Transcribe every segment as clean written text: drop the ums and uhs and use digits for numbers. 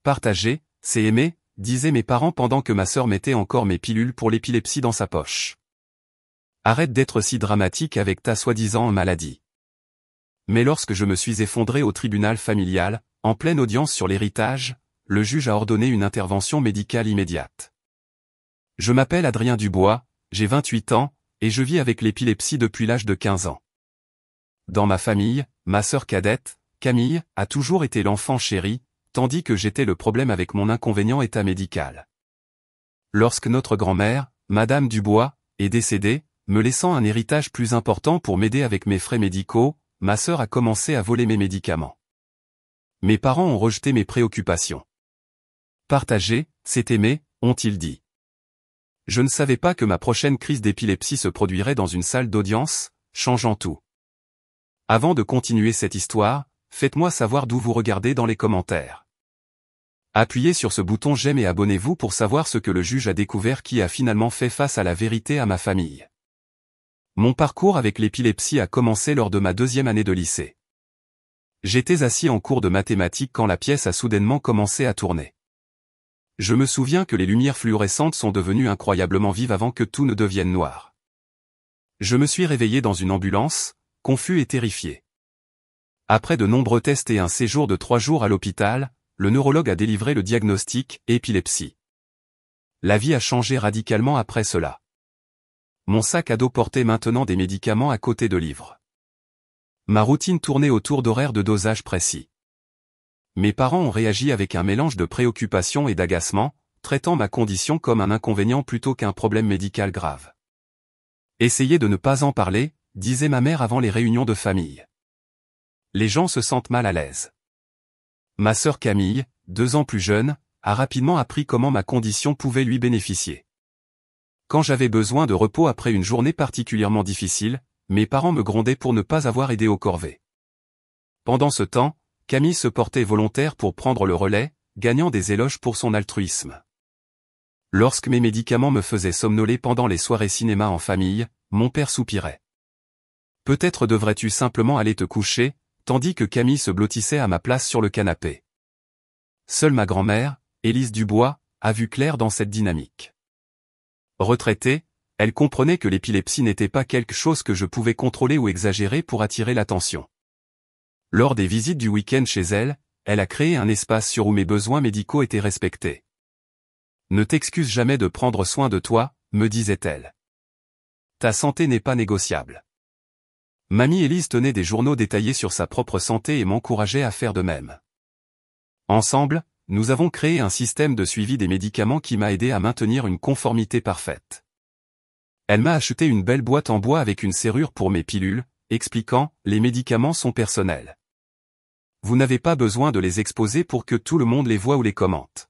Partager, c'est aimer, disaient mes parents pendant que ma sœur mettait encore mes pilules pour l'épilepsie dans sa poche. Arrête d'être si dramatique avec ta soi-disant maladie. Mais lorsque je me suis effondré au tribunal familial, en pleine audience sur l'héritage, le juge a ordonné une intervention médicale immédiate. Je m'appelle Adrien Dubois, j'ai 28 ans, et je vis avec l'épilepsie depuis l'âge de 15 ans. Dans ma famille, ma sœur cadette, Camille, a toujours été l'enfant chéri, tandis que j'étais le problème avec mon inconvénient état médical. Lorsque notre grand-mère, Madame Dubois, est décédée, me laissant un héritage plus important pour m'aider avec mes frais médicaux, ma sœur a commencé à voler mes médicaments. Mes parents ont rejeté mes préoccupations. Partager, c'est aimer, ont-ils dit. Je ne savais pas que ma prochaine crise d'épilepsie se produirait dans une salle d'audience, changeant tout. Avant de continuer cette histoire, faites-moi savoir d'où vous regardez dans les commentaires. Appuyez sur ce bouton j'aime et abonnez-vous pour savoir ce que le juge a découvert qui a finalement fait face à la vérité à ma famille. Mon parcours avec l'épilepsie a commencé lors de ma 2e année de lycée. J'étais assis en cours de mathématiques quand la pièce a soudainement commencé à tourner. Je me souviens que les lumières fluorescentes sont devenues incroyablement vives avant que tout ne devienne noir. Je me suis réveillé dans une ambulance, confus et terrifié. Après de nombreux tests et un séjour de 3 jours à l'hôpital, le neurologue a délivré le diagnostic épilepsie. La vie a changé radicalement après cela. Mon sac à dos portait maintenant des médicaments à côté de livres. Ma routine tournait autour d'horaires de dosage précis. Mes parents ont réagi avec un mélange de préoccupation et d'agacement, traitant ma condition comme un inconvénient plutôt qu'un problème médical grave. Essayez de ne pas en parler, disait ma mère avant les réunions de famille. Les gens se sentent mal à l'aise. Ma sœur Camille, 2 ans plus jeune, a rapidement appris comment ma condition pouvait lui bénéficier. Quand j'avais besoin de repos après une journée particulièrement difficile, mes parents me grondaient pour ne pas avoir aidé aux corvées. Pendant ce temps, Camille se portait volontaire pour prendre le relais, gagnant des éloges pour son altruisme. Lorsque mes médicaments me faisaient somnoler pendant les soirées cinéma en famille, mon père soupirait. Peut-être devrais-tu simplement aller te coucher, tandis que Camille se blottissait à ma place sur le canapé. Seule ma grand-mère, Élise Dubois, a vu clair dans cette dynamique. Retraitée, elle comprenait que l'épilepsie n'était pas quelque chose que je pouvais contrôler ou exagérer pour attirer l'attention. Lors des visites du week-end chez elle, elle a créé un espace où mes besoins médicaux étaient respectés. Ne t'excuse jamais de prendre soin de toi, me disait-elle. Ta santé n'est pas négociable. Mamie Élise tenait des journaux détaillés sur sa propre santé et m'encourageait à faire de même. Ensemble, nous avons créé un système de suivi des médicaments qui m'a aidé à maintenir une conformité parfaite. Elle m'a acheté une belle boîte en bois avec une serrure pour mes pilules, expliquant « Les médicaments sont personnels. Vous n'avez pas besoin de les exposer pour que tout le monde les voie ou les commente. »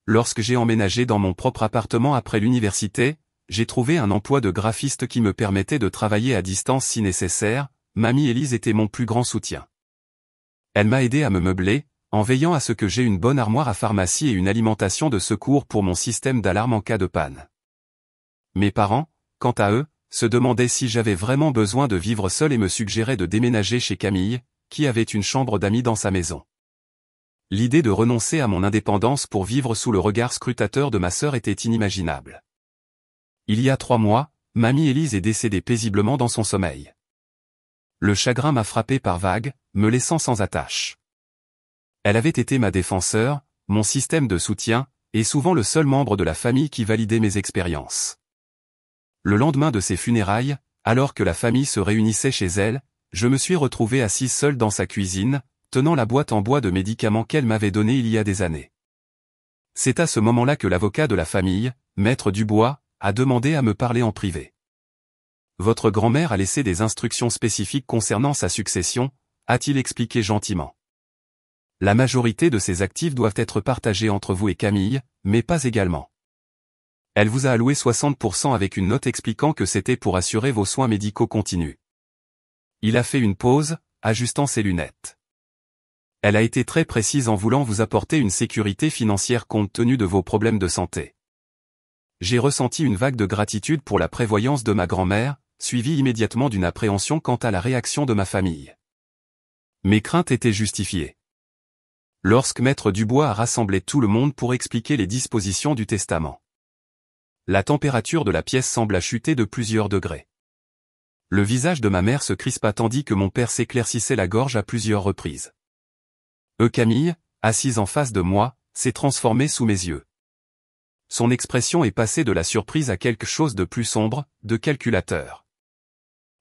Lorsque j'ai emménagé dans mon propre appartement après l'université, j'ai trouvé un emploi de graphiste qui me permettait de travailler à distance si nécessaire. Mamie Élise était mon plus grand soutien. Elle m'a aidé à me meubler, en veillant à ce que j'ai une bonne armoire à pharmacie et une alimentation de secours pour mon système d'alarme en cas de panne. Mes parents, quant à eux, se demandaient si j'avais vraiment besoin de vivre seul et me suggéraient de déménager chez Camille, qui avait une chambre d'amis dans sa maison. L'idée de renoncer à mon indépendance pour vivre sous le regard scrutateur de ma sœur était inimaginable. Il y a 3 mois, Mamie Élise est décédée paisiblement dans son sommeil. Le chagrin m'a frappé par vagues, me laissant sans attache. Elle avait été ma défenseur, mon système de soutien, et souvent le seul membre de la famille qui validait mes expériences. Le lendemain de ses funérailles, alors que la famille se réunissait chez elle, je me suis retrouvé assis seul dans sa cuisine, tenant la boîte en bois de médicaments qu'elle m'avait donnée il y a des années. C'est à ce moment-là que l'avocat de la famille, Maître Dubois, a demandé à me parler en privé. Votre grand-mère a laissé des instructions spécifiques concernant sa succession, a-t-il expliqué gentiment. La majorité de ses actifs doivent être partagés entre vous et Camille, mais pas également. Elle vous a alloué 60% avec une note expliquant que c'était pour assurer vos soins médicaux continus. Il a fait une pause, ajustant ses lunettes. Elle a été très précise en voulant vous apporter une sécurité financière compte tenu de vos problèmes de santé. J'ai ressenti une vague de gratitude pour la prévoyance de ma grand-mère, suivie immédiatement d'une appréhension quant à la réaction de ma famille. Mes craintes étaient justifiées. Lorsque Maître Dubois a rassemblé tout le monde pour expliquer les dispositions du testament. La température de la pièce sembla chuter de plusieurs degrés. Le visage de ma mère se crispa tandis que mon père s'éclaircissait la gorge à plusieurs reprises. Camille, assise en face de moi, s'est transformée sous mes yeux. Son expression est passée de la surprise à quelque chose de plus sombre, de calculateur.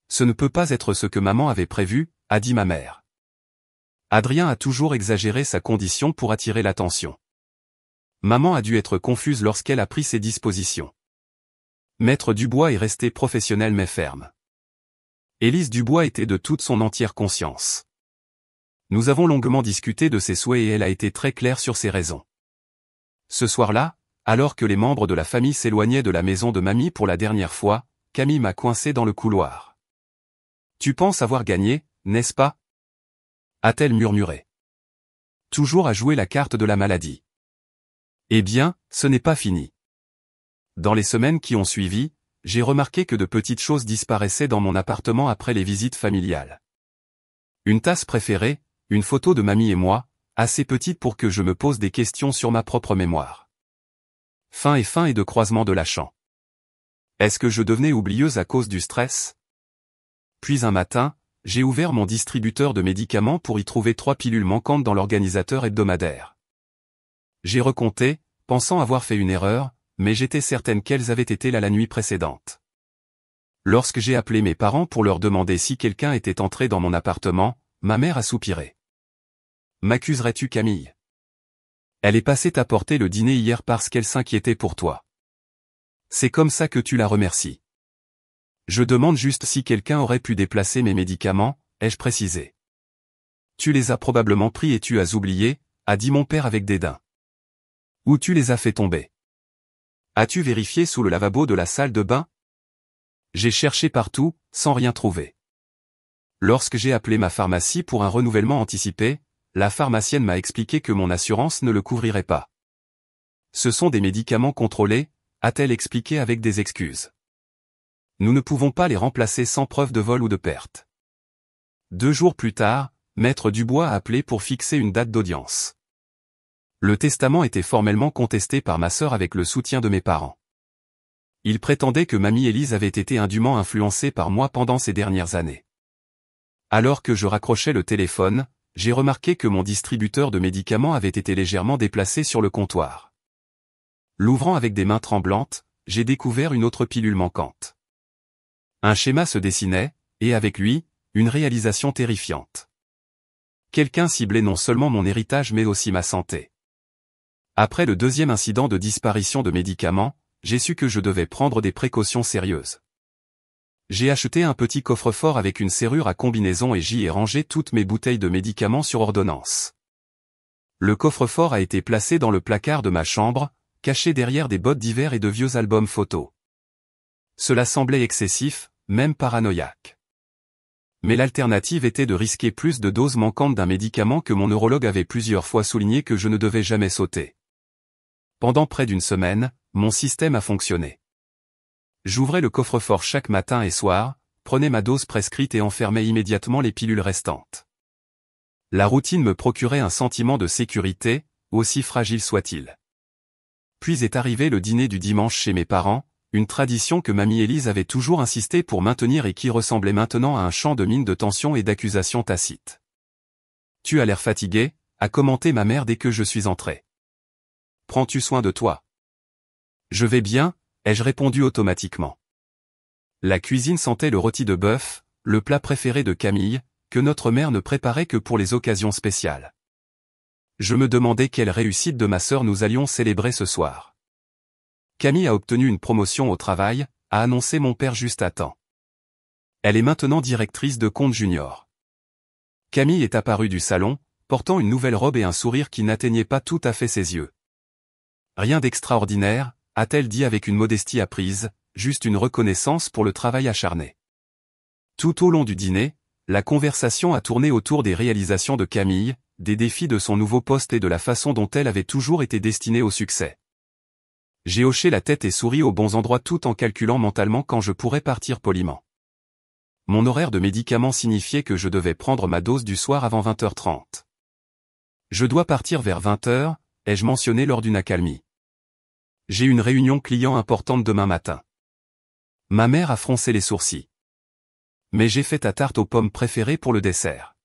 Ce ne peut pas être ce que maman avait prévu, a dit ma mère. Adrien a toujours exagéré sa condition pour attirer l'attention. Maman a dû être confuse lorsqu'elle a pris ses dispositions. Maître Dubois est resté professionnel mais ferme. Élise Dubois était de toute son entière conscience. Nous avons longuement discuté de ses souhaits et elle a été très claire sur ses raisons. Ce soir-là, alors que les membres de la famille s'éloignaient de la maison de mamie pour la dernière fois, Camille m'a coincé dans le couloir. « Tu penses avoir gagné, n'est-ce pas ?» a-t-elle murmuré. Toujours à jouer la carte de la maladie. Eh bien, ce n'est pas fini. Dans les semaines qui ont suivi, j'ai remarqué que de petites choses disparaissaient dans mon appartement après les visites familiales. Une tasse préférée, une photo de mamie et moi, assez petite pour que je me pose des questions sur ma propre mémoire. Faim et de croisement de la champ. Est-ce que je devenais oublieuse à cause du stress? Puis un matin, j'ai ouvert mon distributeur de médicaments pour y trouver 3 pilules manquantes dans l'organisateur hebdomadaire. J'ai recompté, pensant avoir fait une erreur, mais j'étais certaine qu'elles avaient été là la nuit précédente. Lorsque j'ai appelé mes parents pour leur demander si quelqu'un était entré dans mon appartement, ma mère a soupiré. « M'accuserais-tu, Camille? Elle est passée t'apporter le dîner hier parce qu'elle s'inquiétait pour toi. C'est comme ça que tu la remercies. Je demande juste si quelqu'un aurait pu déplacer mes médicaments, ai-je précisé. Tu les as probablement pris et tu as oublié, a dit mon père avec dédain. Où tu les as fait tomber? As-tu vérifié sous le lavabo de la salle de bain? J'ai cherché partout, sans rien trouver. Lorsque j'ai appelé ma pharmacie pour un renouvellement anticipé, la pharmacienne m'a expliqué que mon assurance ne le couvrirait pas. Ce sont des médicaments contrôlés, a-t-elle expliqué avec des excuses. Nous ne pouvons pas les remplacer sans preuve de vol ou de perte. 2 jours plus tard, Maître Dubois a appelé pour fixer une date d'audience. Le testament était formellement contesté par ma sœur avec le soutien de mes parents. Il prétendait que mamie Élise avait été indûment influencée par moi pendant ces dernières années. Alors que je raccrochais le téléphone, j'ai remarqué que mon distributeur de médicaments avait été légèrement déplacé sur le comptoir. L'ouvrant avec des mains tremblantes, j'ai découvert une autre pilule manquante. Un schéma se dessinait, et avec lui, une réalisation terrifiante. Quelqu'un ciblait non seulement mon héritage mais aussi ma santé. Après le 2e incident de disparition de médicaments, j'ai su que je devais prendre des précautions sérieuses. J'ai acheté un petit coffre-fort avec une serrure à combinaison et j'y ai rangé toutes mes bouteilles de médicaments sur ordonnance. Le coffre-fort a été placé dans le placard de ma chambre, caché derrière des bottes d'hiver et de vieux albums photos. Cela semblait excessif, même paranoïaque. Mais l'alternative était de risquer plus de doses manquantes d'un médicament que mon neurologue avait plusieurs fois souligné que je ne devais jamais sauter. Pendant près d'une semaine, mon système a fonctionné. J'ouvrais le coffre-fort chaque matin et soir, prenais ma dose prescrite et enfermais immédiatement les pilules restantes. La routine me procurait un sentiment de sécurité, aussi fragile soit-il. Puis est arrivé le dîner du dimanche chez mes parents, une tradition que mamie Élise avait toujours insisté pour maintenir et qui ressemblait maintenant à un champ de mine de tension et d'accusations tacites. « Tu as l'air fatigué », a commenté ma mère dès que je suis entré. « Prends-tu soin de toi ?»« Je vais bien », ai-je répondu automatiquement. La cuisine sentait le rôti de bœuf, le plat préféré de Camille, que notre mère ne préparait que pour les occasions spéciales. Je me demandais quelle réussite de ma sœur nous allions célébrer ce soir. Camille a obtenu une promotion au travail, a annoncé mon père juste à temps. Elle est maintenant directrice de compte junior. Camille est apparue du salon, portant une nouvelle robe et un sourire qui n'atteignait pas tout à fait ses yeux. Rien d'extraordinaire, a-t-elle dit avec une modestie apprise, juste une reconnaissance pour le travail acharné. Tout au long du dîner, la conversation a tourné autour des réalisations de Camille, des défis de son nouveau poste et de la façon dont elle avait toujours été destinée au succès. J'ai hoché la tête et souri aux bons endroits tout en calculant mentalement quand je pourrais partir poliment. Mon horaire de médicaments signifiait que je devais prendre ma dose du soir avant 20h30. Je dois partir vers 20 heures, ai-je mentionné lors d'une accalmie. J'ai une réunion client importante demain matin. Ma mère a froncé les sourcils. Mais j'ai fait ta tarte aux pommes préférée pour le dessert.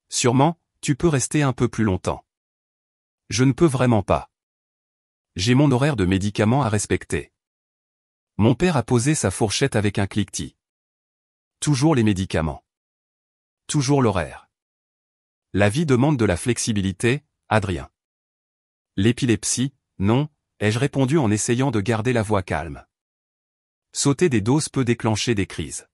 Sûrement, tu peux rester un peu plus longtemps. Je ne peux vraiment pas. J'ai mon horaire de médicaments à respecter. Mon père a posé sa fourchette avec un cliquetis. Toujours les médicaments. Toujours l'horaire. La vie demande de la flexibilité, Adrien. L'épilepsie, non, ai-je répondu en essayant de garder la voix calme. Sauter des doses peut déclencher des crises.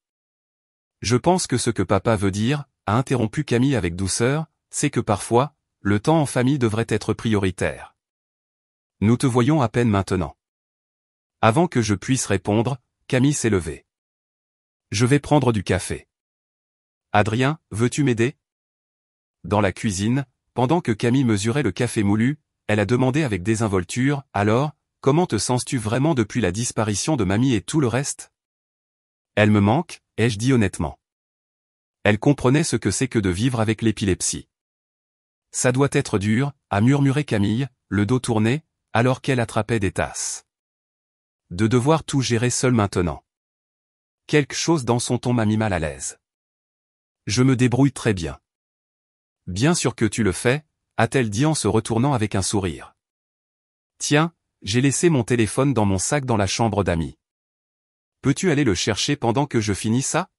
Je pense que ce que papa veut dire, a interrompu Camille avec douceur, c'est que parfois, le temps en famille devrait être prioritaire. Nous te voyons à peine maintenant. Avant que je puisse répondre, Camille s'est levée. Je vais prendre du café. Adrien, veux-tu m'aider? Dans la cuisine, pendant que Camille mesurait le café moulu, elle a demandé avec désinvolture, alors, comment te sens-tu vraiment depuis la disparition de mamie et tout le reste? Elle me manque, ai-je dit honnêtement. Elle comprenait ce que c'est que de vivre avec l'épilepsie. Ça doit être dur, a murmuré Camille, le dos tourné, alors qu'elle attrapait des tasses. De devoir tout gérer seule maintenant. Quelque chose dans son ton m'a mis mal à l'aise. Je me débrouille très bien. Bien sûr que tu le fais, a-t-elle dit en se retournant avec un sourire. Tiens, j'ai laissé mon téléphone dans mon sac dans la chambre d'amis. Peux-tu aller le chercher pendant que je finis ça?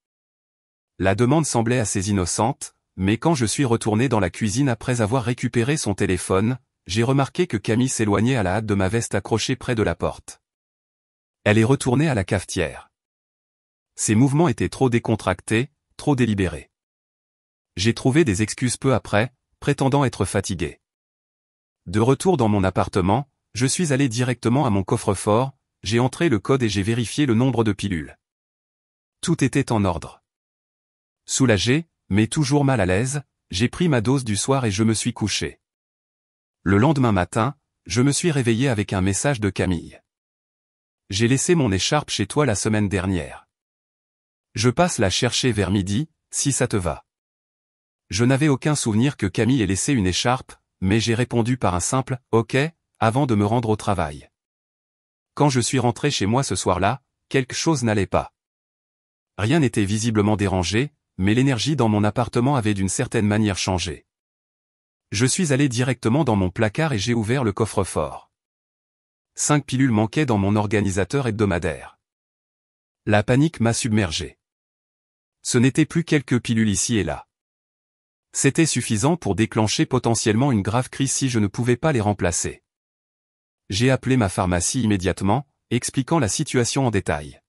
La demande semblait assez innocente, mais quand je suis retourné dans la cuisine après avoir récupéré son téléphone, j'ai remarqué que Camille s'éloignait à la hâte de ma veste accrochée près de la porte. Elle est retournée à la cafetière. Ses mouvements étaient trop décontractés, trop délibérés. J'ai trouvé des excuses peu après, prétendant être fatigué. De retour dans mon appartement, je suis allé directement à mon coffre-fort, j'ai entré le code et j'ai vérifié le nombre de pilules. Tout était en ordre. Soulagé, mais toujours mal à l'aise, j'ai pris ma dose du soir et je me suis couché. Le lendemain matin, je me suis réveillé avec un message de Camille. J'ai laissé mon écharpe chez toi la semaine dernière. Je passe la chercher vers midi, si ça te va. Je n'avais aucun souvenir que Camille ait laissé une écharpe, mais j'ai répondu par un simple « OK » avant de me rendre au travail. Quand je suis rentré chez moi ce soir-là, quelque chose n'allait pas. Rien n'était visiblement dérangé, mais l'énergie dans mon appartement avait d'une certaine manière changé. Je suis allé directement dans mon placard et j'ai ouvert le coffre-fort. 5 pilules manquaient dans mon organisateur hebdomadaire. La panique m'a submergé. Ce n'était plus quelques pilules ici et là. C'était suffisant pour déclencher potentiellement une grave crise si je ne pouvais pas les remplacer. J'ai appelé ma pharmacie immédiatement, expliquant la situation en détail.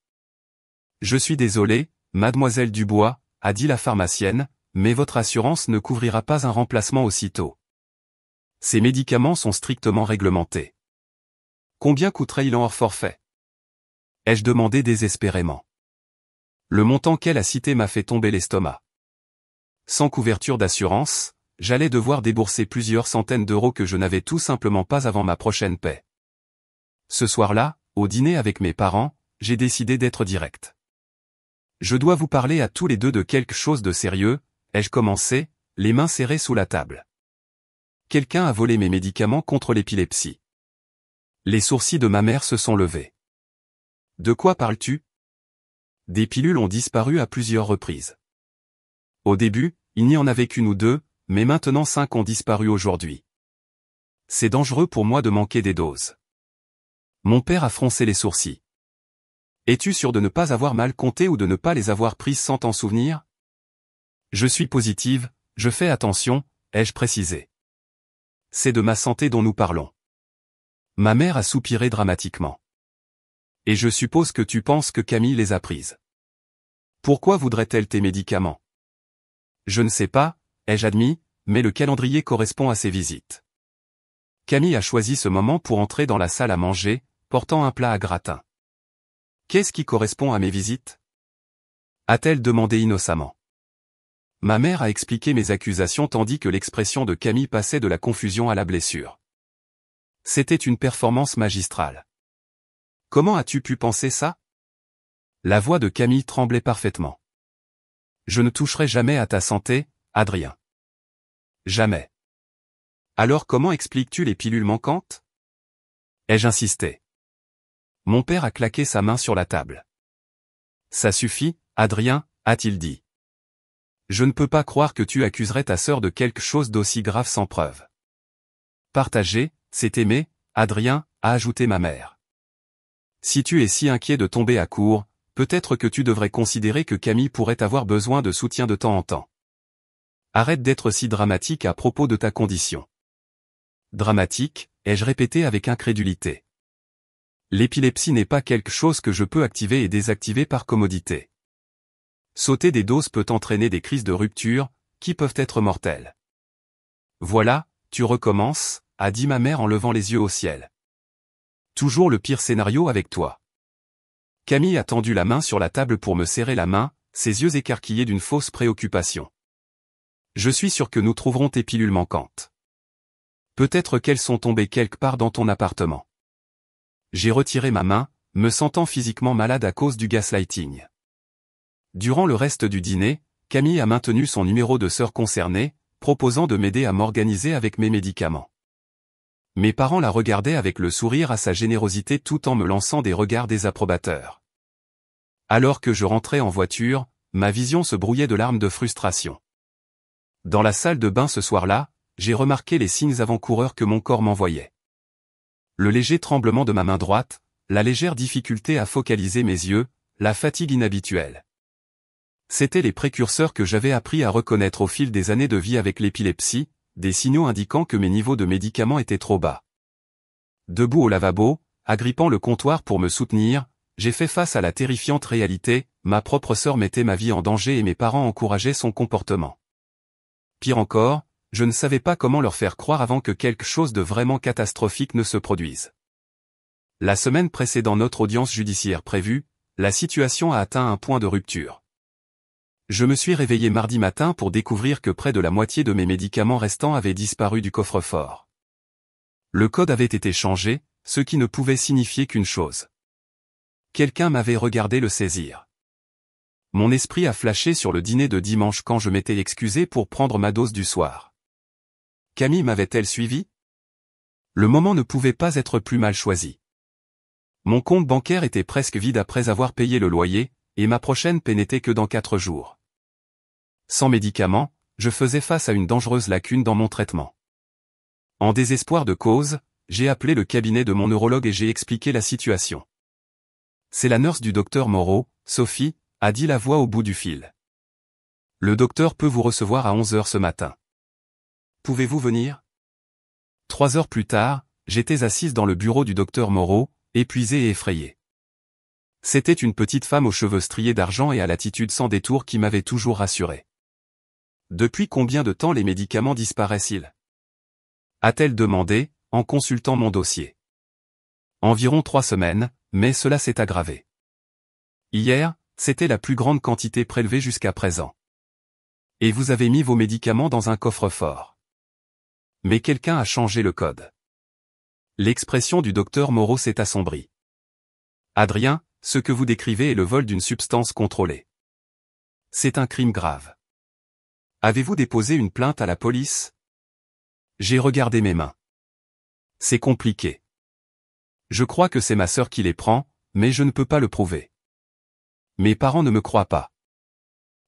Je suis désolé, mademoiselle Dubois, a dit la pharmacienne, mais votre assurance ne couvrira pas un remplacement aussitôt. Ces médicaments sont strictement réglementés. Combien coûterait-il en hors forfait? Ai-je demandé désespérément. Le montant qu'elle a cité m'a fait tomber l'estomac. Sans couverture d'assurance, j'allais devoir débourser plusieurs centaines d'euros que je n'avais tout simplement pas avant ma prochaine paie. Ce soir-là, au dîner avec mes parents, j'ai décidé d'être direct. Je dois vous parler à tous les deux de quelque chose de sérieux, ai-je commencé, les mains serrées sous la table. Quelqu'un a volé mes médicaments contre l'épilepsie. Les sourcils de ma mère se sont levés. De quoi parles-tu? Des pilules ont disparu à plusieurs reprises. Au début, il n'y en avait qu'une ou deux, mais maintenant 5 ont disparu aujourd'hui. C'est dangereux pour moi de manquer des doses. Mon père a froncé les sourcils. Es-tu sûr de ne pas avoir mal compté ou de ne pas les avoir prises sans t'en souvenir? Je suis positive, je fais attention, ai-je précisé. C'est de ma santé dont nous parlons. Ma mère a soupiré dramatiquement. Et je suppose que tu penses que Camille les a prises. Pourquoi voudrait-elle tes médicaments? Je ne sais pas, ai-je admis, mais le calendrier correspond à ses visites. Camille a choisi ce moment pour entrer dans la salle à manger, portant un plat à gratin. Qu'est-ce qui correspond à mes visites? A-t-elle demandé innocemment. Ma mère a expliqué mes accusations tandis que l'expression de Camille passait de la confusion à la blessure. C'était une performance magistrale. Comment as-tu pu penser ça? La voix de Camille tremblait parfaitement. Je ne toucherai jamais à ta santé, Adrien. Jamais. Alors comment expliques-tu les pilules manquantes? Ai-je insisté. Mon père a claqué sa main sur la table. Ça suffit, Adrien, a-t-il dit. Je ne peux pas croire que tu accuserais ta sœur de quelque chose d'aussi grave sans preuve. Partager, c'est aimer, Adrien, a ajouté ma mère. Si tu es si inquiet de tomber à court, peut-être que tu devrais considérer que Camille pourrait avoir besoin de soutien de temps en temps. Arrête d'être si dramatique à propos de ta condition. Dramatique, ai-je répété avec incrédulité. L'épilepsie n'est pas quelque chose que je peux activer et désactiver par commodité. Sauter des doses peut entraîner des crises de rupture, qui peuvent être mortelles. Voilà, tu recommences, a dit ma mère en levant les yeux au ciel. Toujours le pire scénario avec toi. Camille a tendu la main sur la table pour me serrer la main, ses yeux écarquillés d'une fausse préoccupation. Je suis sûr que nous trouverons tes pilules manquantes. Peut-être qu'elles sont tombées quelque part dans ton appartement. J'ai retiré ma main, me sentant physiquement malade à cause du gaslighting. Durant le reste du dîner, Camille a maintenu son numéro de sœur concernée, proposant de m'aider à m'organiser avec mes médicaments. Mes parents la regardaient avec le sourire à sa générosité tout en me lançant des regards désapprobateurs. Alors que je rentrais en voiture, ma vision se brouillait de larmes de frustration. Dans la salle de bain ce soir-là, j'ai remarqué les signes avant-coureurs que mon corps m'envoyait. Le léger tremblement de ma main droite, la légère difficulté à focaliser mes yeux, la fatigue inhabituelle. C'étaient les précurseurs que j'avais appris à reconnaître au fil des années de vie avec l'épilepsie, des signaux indiquant que mes niveaux de médicaments étaient trop bas. Debout au lavabo, agrippant le comptoir pour me soutenir, j'ai fait face à la terrifiante réalité, ma propre sœur mettait ma vie en danger et mes parents encourageaient son comportement. Pire encore, je ne savais pas comment leur faire croire avant que quelque chose de vraiment catastrophique ne se produise. La semaine précédant notre audience judiciaire prévue, la situation a atteint un point de rupture. Je me suis réveillé mardi matin pour découvrir que près de la moitié de mes médicaments restants avaient disparu du coffre-fort. Le code avait été changé, ce qui ne pouvait signifier qu'une chose. Quelqu'un m'avait regardé le saisir. Mon esprit a flashé sur le dîner de dimanche quand je m'étais excusé pour prendre ma dose du soir. Camille m'avait-elle suivi? Le moment ne pouvait pas être plus mal choisi. Mon compte bancaire était presque vide après avoir payé le loyer, et ma prochaine paie n'était que dans 4 jours. Sans médicaments, je faisais face à une dangereuse lacune dans mon traitement. En désespoir de cause, j'ai appelé le cabinet de mon neurologue et j'ai expliqué la situation. C'est la nurse du docteur Moreau, Sophie, a dit la voix au bout du fil. Le docteur peut vous recevoir à 11 h ce matin. Pouvez-vous venir? 3 heures plus tard, j'étais assise dans le bureau du docteur Moreau, épuisée et effrayée. C'était une petite femme aux cheveux striés d'argent et à l'attitude sans détour qui m'avait toujours rassuré. Depuis combien de temps les médicaments disparaissent-ils? A-t-elle demandé, en consultant mon dossier. Environ 3 semaines, mais cela s'est aggravé. Hier, c'était la plus grande quantité prélevée jusqu'à présent. Et vous avez mis vos médicaments dans un coffre-fort. Mais quelqu'un a changé le code. L'expression du docteur Moreau s'est assombrie. Adrien, ce que vous décrivez est le vol d'une substance contrôlée. C'est un crime grave. Avez-vous déposé une plainte à la police? J'ai regardé mes mains. C'est compliqué. Je crois que c'est ma sœur qui les prend, mais je ne peux pas le prouver. Mes parents ne me croient pas.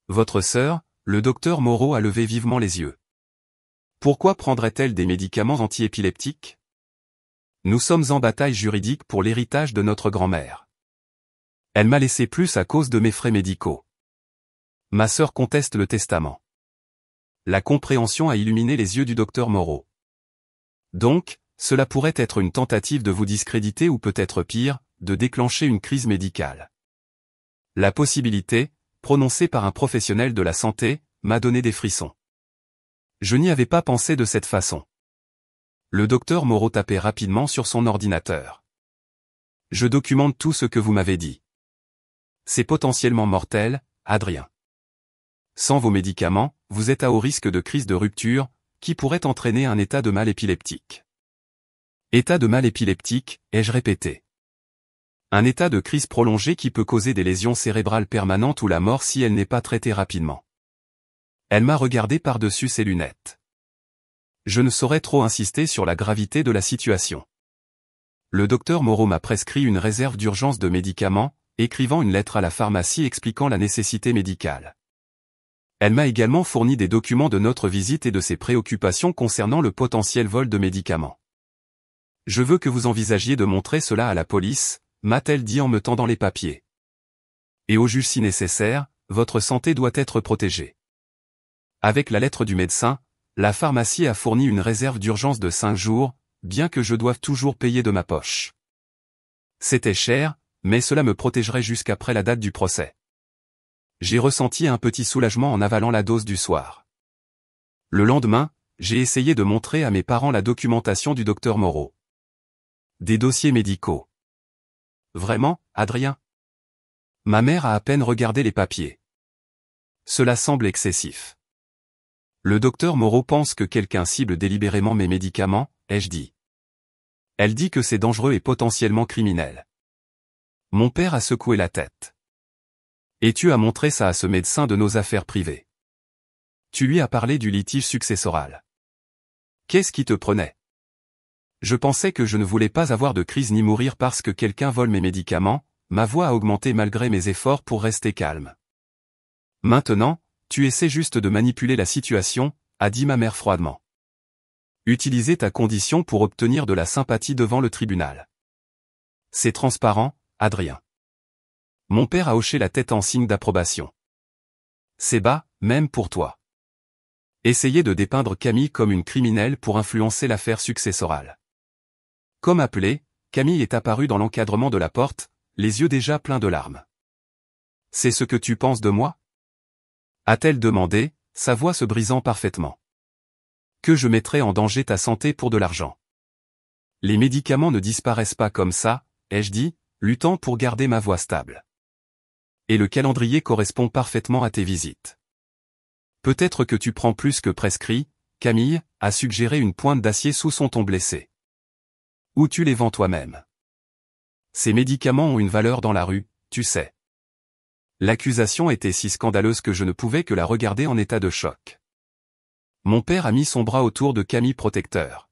Votre sœur, le docteur Moreau a levé vivement les yeux. Pourquoi prendrait-elle des médicaments antiépileptiques? Nous sommes en bataille juridique pour l'héritage de notre grand-mère. Elle m'a laissé plus à cause de mes frais médicaux. Ma sœur conteste le testament. La compréhension a illuminé les yeux du docteur Moreau. Donc, cela pourrait être une tentative de vous discréditer ou peut-être pire, de déclencher une crise médicale. La possibilité, prononcée par un professionnel de la santé, m'a donné des frissons. Je n'y avais pas pensé de cette façon. Le docteur Moreau tapait rapidement sur son ordinateur. Je documente tout ce que vous m'avez dit. C'est potentiellement mortel, Adrien. Sans vos médicaments, vous êtes à haut risque de crise de rupture, qui pourrait entraîner un état de mal épileptique. État de mal épileptique, ai-je répété. Un état de crise prolongée qui peut causer des lésions cérébrales permanentes ou la mort si elle n'est pas traitée rapidement. Elle m'a regardé par-dessus ses lunettes. Je ne saurais trop insister sur la gravité de la situation. Le docteur Moreau m'a prescrit une réserve d'urgence de médicaments, écrivant une lettre à la pharmacie expliquant la nécessité médicale. Elle m'a également fourni des documents de notre visite et de ses préoccupations concernant le potentiel vol de médicaments. Je veux que vous envisagiez de montrer cela à la police, m'a-t-elle dit en me tendant les papiers. Et au juge si nécessaire, votre santé doit être protégée. Avec la lettre du médecin, la pharmacie a fourni une réserve d'urgence de 5 jours, bien que je doive toujours payer de ma poche. C'était cher, mais cela me protégerait jusqu'après la date du procès. J'ai ressenti un petit soulagement en avalant la dose du soir. Le lendemain, j'ai essayé de montrer à mes parents la documentation du docteur Moreau. Des dossiers médicaux. Vraiment, Adrien? Ma mère a à peine regardé les papiers. Cela semble excessif. Le docteur Moreau pense que quelqu'un cible délibérément mes médicaments, ai-je dit. Elle dit que c'est dangereux et potentiellement criminel. Mon père a secoué la tête. Et tu as montré ça à ce médecin de nos affaires privées. Tu lui as parlé du litige successoral. Qu'est-ce qui te prenait? Je pensais que je ne voulais pas avoir de crise ni mourir parce que quelqu'un vole mes médicaments, ma voix a augmenté malgré mes efforts pour rester calme. Maintenant, tu essaies juste de manipuler la situation, a dit ma mère froidement. Utiliser ta condition pour obtenir de la sympathie devant le tribunal. C'est transparent, Adrien. Mon père a hoché la tête en signe d'approbation. C'est bas, même pour toi. Essayer de dépeindre Camille comme une criminelle pour influencer l'affaire successorale. Comme appelé, Camille est apparue dans l'encadrement de la porte, les yeux déjà pleins de larmes. C'est ce que tu penses de moi? A-t-elle demandé, sa voix se brisant parfaitement. Que je mettrais en danger ta santé pour de l'argent. Les médicaments ne disparaissent pas comme ça, ai-je dit, luttant pour garder ma voix stable. Et le calendrier correspond parfaitement à tes visites. Peut-être que tu prends plus que prescrit, Camille, a suggéré une pointe d'acier sous son ton blessé. Ou tu les vends toi-même. Ces médicaments ont une valeur dans la rue, tu sais. L'accusation était si scandaleuse que je ne pouvais que la regarder en état de choc. Mon père a mis son bras autour de Camille protecteur.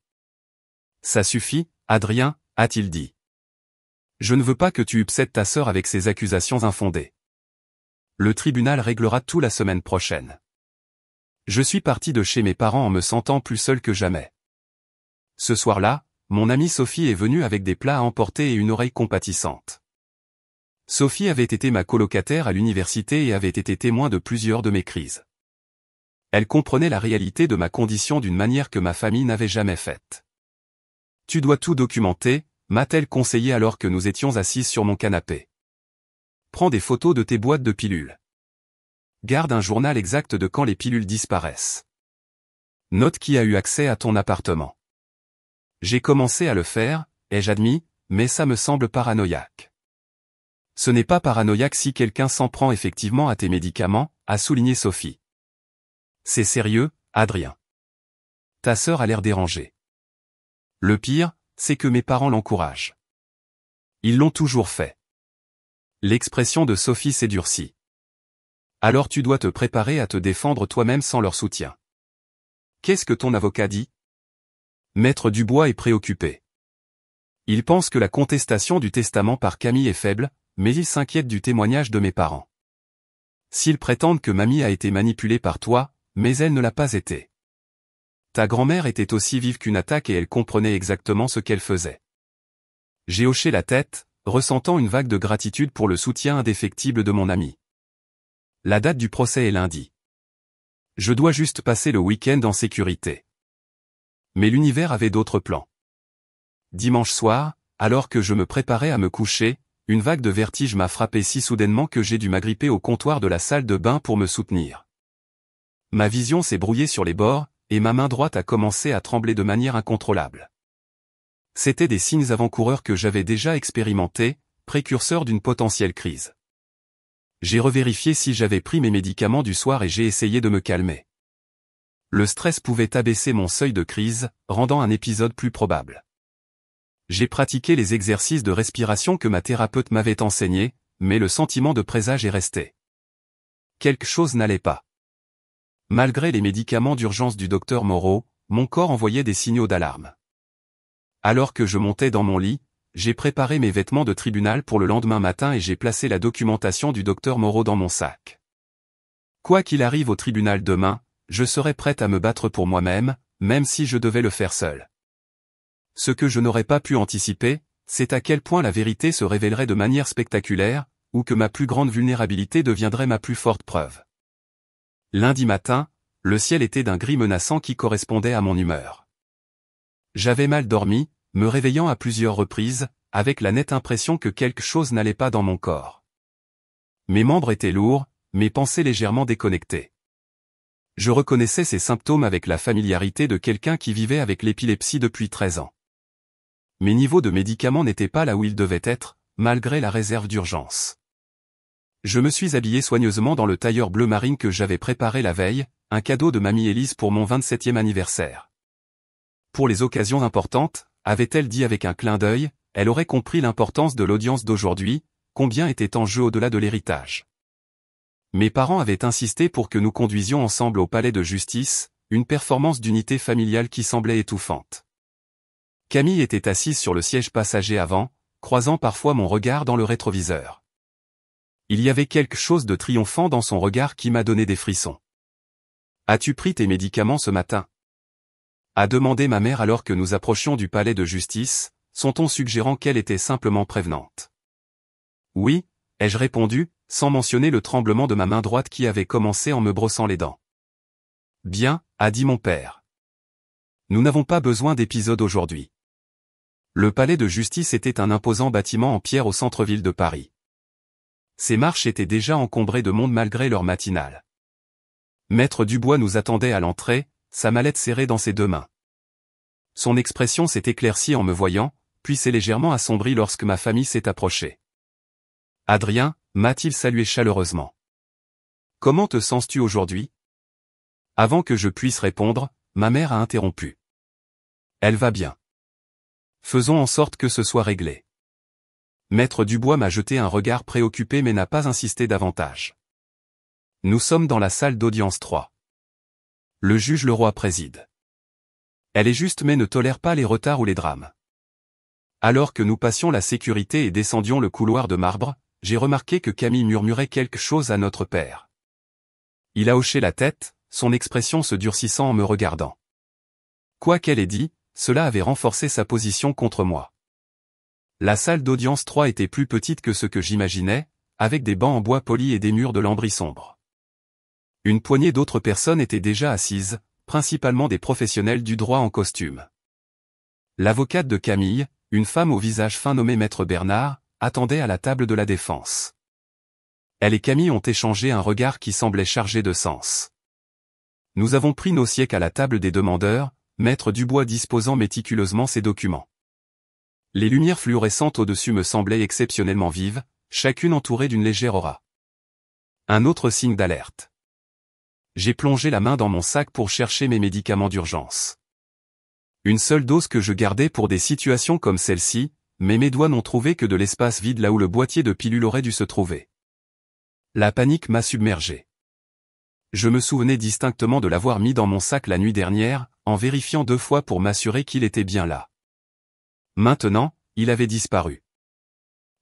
Ça suffit, Adrien, a-t-il dit. Je ne veux pas que tu upsètes ta sœur avec ces accusations infondées. Le tribunal réglera tout la semaine prochaine. Je suis parti de chez mes parents en me sentant plus seul que jamais. Ce soir-là, mon amie Sophie est venue avec des plats à emporter et une oreille compatissante. Sophie avait été ma colocataire à l'université et avait été témoin de plusieurs de mes crises. Elle comprenait la réalité de ma condition d'une manière que ma famille n'avait jamais faite. Tu dois tout documenter, m'a-t-elle conseillé alors que nous étions assises sur mon canapé. Prends des photos de tes boîtes de pilules. Garde un journal exact de quand les pilules disparaissent. Note qui a eu accès à ton appartement. J'ai commencé à le faire, ai-je admis, mais ça me semble paranoïaque. Ce n'est pas paranoïaque si quelqu'un s'en prend effectivement à tes médicaments, a souligné Sophie. C'est sérieux, Adrien. Ta sœur a l'air dérangée. Le pire, c'est que mes parents l'encouragent. Ils l'ont toujours fait. L'expression de Sophie s'est durcie. Alors tu dois te préparer à te défendre toi-même sans leur soutien. Qu'est-ce que ton avocat dit? Maître Dubois est préoccupé. Il pense que la contestation du testament par Camille est faible, mais il s'inquiète du témoignage de mes parents. S'ils prétendent que mamie a été manipulée par toi, mais elle ne l'a pas été. Ta grand-mère était aussi vive qu'une attaque et elle comprenait exactement ce qu'elle faisait. J'ai hoché la tête, ressentant une vague de gratitude pour le soutien indéfectible de mon ami. La date du procès est lundi. Je dois juste passer le week-end en sécurité. Mais l'univers avait d'autres plans. Dimanche soir, alors que je me préparais à me coucher, une vague de vertige m'a frappé si soudainement que j'ai dû m'agripper au comptoir de la salle de bain pour me soutenir. Ma vision s'est brouillée sur les bords, et ma main droite a commencé à trembler de manière incontrôlable. C'étaient des signes avant-coureurs que j'avais déjà expérimentés, précurseurs d'une potentielle crise. J'ai revérifié si j'avais pris mes médicaments du soir et j'ai essayé de me calmer. Le stress pouvait abaisser mon seuil de crise, rendant un épisode plus probable. J'ai pratiqué les exercices de respiration que ma thérapeute m'avait enseignés, mais le sentiment de présage est resté. Quelque chose n'allait pas. Malgré les médicaments d'urgence du docteur Moreau, mon corps envoyait des signaux d'alarme. Alors que je montais dans mon lit, j'ai préparé mes vêtements de tribunal pour le lendemain matin et j'ai placé la documentation du docteur Moreau dans mon sac. Quoi qu'il arrive au tribunal demain, je serai prête à me battre pour moi-même, même si je devais le faire seul. Ce que je n'aurais pas pu anticiper, c'est à quel point la vérité se révélerait de manière spectaculaire, ou que ma plus grande vulnérabilité deviendrait ma plus forte preuve. Lundi matin, le ciel était d'un gris menaçant qui correspondait à mon humeur. J'avais mal dormi, me réveillant à plusieurs reprises, avec la nette impression que quelque chose n'allait pas dans mon corps. Mes membres étaient lourds, mes pensées légèrement déconnectées. Je reconnaissais ces symptômes avec la familiarité de quelqu'un qui vivait avec l'épilepsie depuis 13 ans. Mes niveaux de médicaments n'étaient pas là où ils devaient être, malgré la réserve d'urgence. Je me suis habillé soigneusement dans le tailleur bleu marine que j'avais préparé la veille, un cadeau de mamie Élise pour mon 27e anniversaire. Pour les occasions importantes, avait-elle dit avec un clin d'œil, elle aurait compris l'importance de l'audience d'aujourd'hui, combien était en jeu au-delà de l'héritage. Mes parents avaient insisté pour que nous conduisions ensemble au palais de justice, une performance d'unité familiale qui semblait étouffante. Camille était assise sur le siège passager avant, croisant parfois mon regard dans le rétroviseur. Il y avait quelque chose de triomphant dans son regard qui m'a donné des frissons. « As-tu pris tes médicaments ce matin ?» a demandé ma mère alors que nous approchions du palais de justice, son ton suggérant qu'elle était simplement prévenante. « Oui » ai-je répondu, sans mentionner le tremblement de ma main droite qui avait commencé en me brossant les dents. « Bien » a dit mon père. « Nous n'avons pas besoin d'épisode aujourd'hui. » Le palais de justice était un imposant bâtiment en pierre au centre-ville de Paris. Ses marches étaient déjà encombrées de monde malgré l'heure matinale. Maître Dubois nous attendait à l'entrée, sa mallette serrée dans ses deux mains. Son expression s'est éclaircie en me voyant, puis s'est légèrement assombrie lorsque ma famille s'est approchée. « Adrien » m'a-t-il salué chaleureusement. « Comment te sens-tu aujourd'hui ?» Avant que je puisse répondre, ma mère a interrompu. « Elle va bien. Faisons en sorte que ce soit réglé. » Maître Dubois m'a jeté un regard préoccupé mais n'a pas insisté davantage. Nous sommes dans la salle d'audience 3. Le juge Leroy préside. Elle est juste mais ne tolère pas les retards ou les drames. Alors que nous passions la sécurité et descendions le couloir de marbre, j'ai remarqué que Camille murmurait quelque chose à notre père. Il a hoché la tête, son expression se durcissant en me regardant. Quoi qu'elle ait dit, cela avait renforcé sa position contre moi. La salle d'audience 3 était plus petite que ce que j'imaginais, avec des bancs en bois poli et des murs de lambris sombres. Une poignée d'autres personnes étaient déjà assises, principalement des professionnels du droit en costume. L'avocate de Camille, une femme au visage fin nommée Maître Bernard, attendait à la table de la défense. Elle et Camille ont échangé un regard qui semblait chargé de sens. Nous avons pris nos sièges à la table des demandeurs, Maître Dubois disposant méticuleusement ses documents. Les lumières fluorescentes au-dessus me semblaient exceptionnellement vives, chacune entourée d'une légère aura. Un autre signe d'alerte. J'ai plongé la main dans mon sac pour chercher mes médicaments d'urgence. Une seule dose que je gardais pour des situations comme celle-ci, mais mes doigts n'ont trouvé que de l'espace vide là où le boîtier de pilules aurait dû se trouver. La panique m'a submergé. Je me souvenais distinctement de l'avoir mis dans mon sac la nuit dernière, en vérifiant 2 fois pour m'assurer qu'il était bien là. Maintenant, il avait disparu.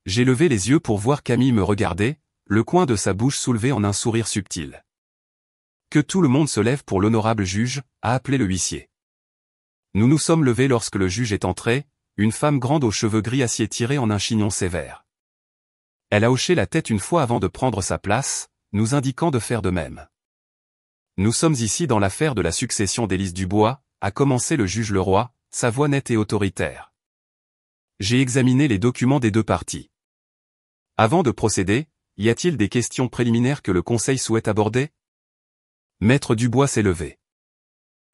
J'ai levé les yeux pour voir Camille me regarder, le coin de sa bouche soulevé en un sourire subtil. « Que tout le monde se lève pour l'honorable juge », a appelé le huissier. Nous nous sommes levés lorsque le juge est entré, une femme grande aux cheveux gris acier tirés en un chignon sévère. Elle a hoché la tête une fois avant de prendre sa place, nous indiquant de faire de même. Nous sommes ici dans l'affaire de la succession d'Élise Dubois, a commencé le juge Leroy, sa voix nette et autoritaire. J'ai examiné les documents des 2 parties. Avant de procéder, y a-t-il des questions préliminaires que le Conseil souhaite aborder ? Maître Dubois s'est levé.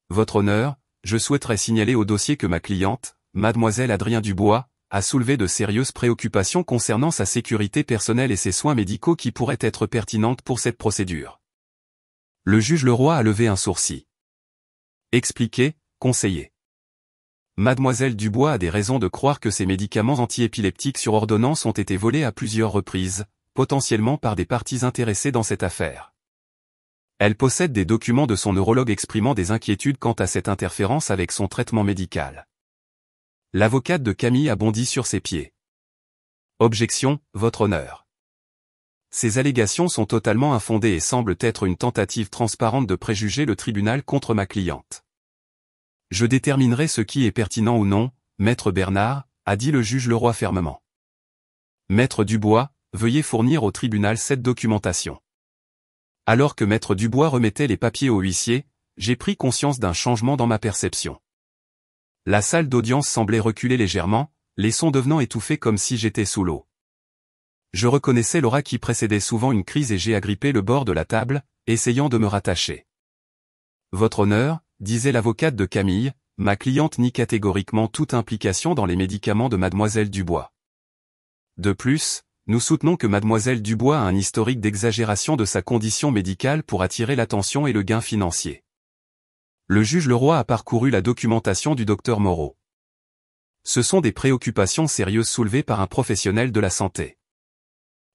Votre honneur, je souhaiterais signaler au dossier que ma cliente, Mademoiselle Adrien Dubois, a soulevé de sérieuses préoccupations concernant sa sécurité personnelle et ses soins médicaux qui pourraient être pertinentes pour cette procédure. Le juge Leroy a levé un sourcil. Expliquez, conseiller. Mademoiselle Dubois a des raisons de croire que ses médicaments antiépileptiques sur ordonnance ont été volés à plusieurs reprises, potentiellement par des parties intéressées dans cette affaire. Elle possède des documents de son neurologue exprimant des inquiétudes quant à cette interférence avec son traitement médical. L'avocate de Camille a bondi sur ses pieds. Objection, votre honneur. Ces allégations sont totalement infondées et semblent être une tentative transparente de préjuger le tribunal contre ma cliente. Je déterminerai ce qui est pertinent ou non, maître Bernard, a dit le juge Leroy fermement. Maître Dubois, veuillez fournir au tribunal cette documentation. Alors que maître Dubois remettait les papiers au huissier, j'ai pris conscience d'un changement dans ma perception. La salle d'audience semblait reculer légèrement, les sons devenant étouffés comme si j'étais sous l'eau. Je reconnaissais l'aura qui précédait souvent une crise et j'ai agrippé le bord de la table, essayant de me rattacher. Votre honneur, disait l'avocate de Camille, ma cliente nie catégoriquement toute implication dans les médicaments de mademoiselle Dubois. De plus, nous soutenons que mademoiselle Dubois a un historique d'exagération de sa condition médicale pour attirer l'attention et le gain financier. Le juge Leroy a parcouru la documentation du docteur Moreau. Ce sont des préoccupations sérieuses soulevées par un professionnel de la santé.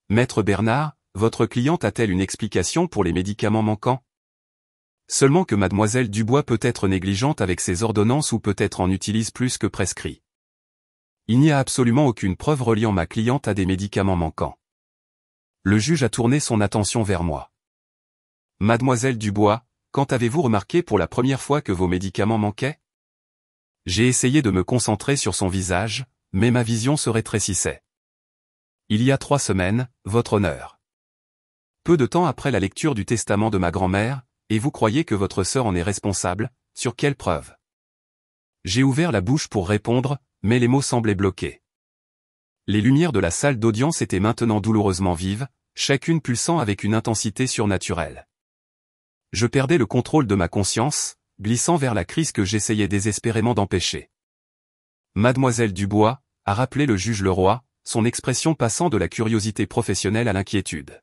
Maître Bernard, votre cliente a-t-elle une explication pour les médicaments manquants? Seulement que mademoiselle Dubois peut être négligente avec ses ordonnances ou peut-être en utilise plus que prescrit. Il n'y a absolument aucune preuve reliant ma cliente à des médicaments manquants. Le juge a tourné son attention vers moi. Mademoiselle Dubois, quand avez-vous remarqué pour la première fois que vos médicaments manquaient? J'ai essayé de me concentrer sur son visage, mais ma vision se rétrécissait. Il y a 3 semaines, votre honneur. Peu de temps après la lecture du testament de ma grand-mère, et vous croyez que votre sœur en est responsable, sur quelle preuve? J'ai ouvert la bouche pour répondre, mais les mots semblaient bloqués. Les lumières de la salle d'audience étaient maintenant douloureusement vives, chacune pulsant avec une intensité surnaturelle. Je perdais le contrôle de ma conscience, glissant vers la crise que j'essayais désespérément d'empêcher. Mademoiselle Dubois, a rappelé le juge Leroy, son expression passant de la curiosité professionnelle à l'inquiétude.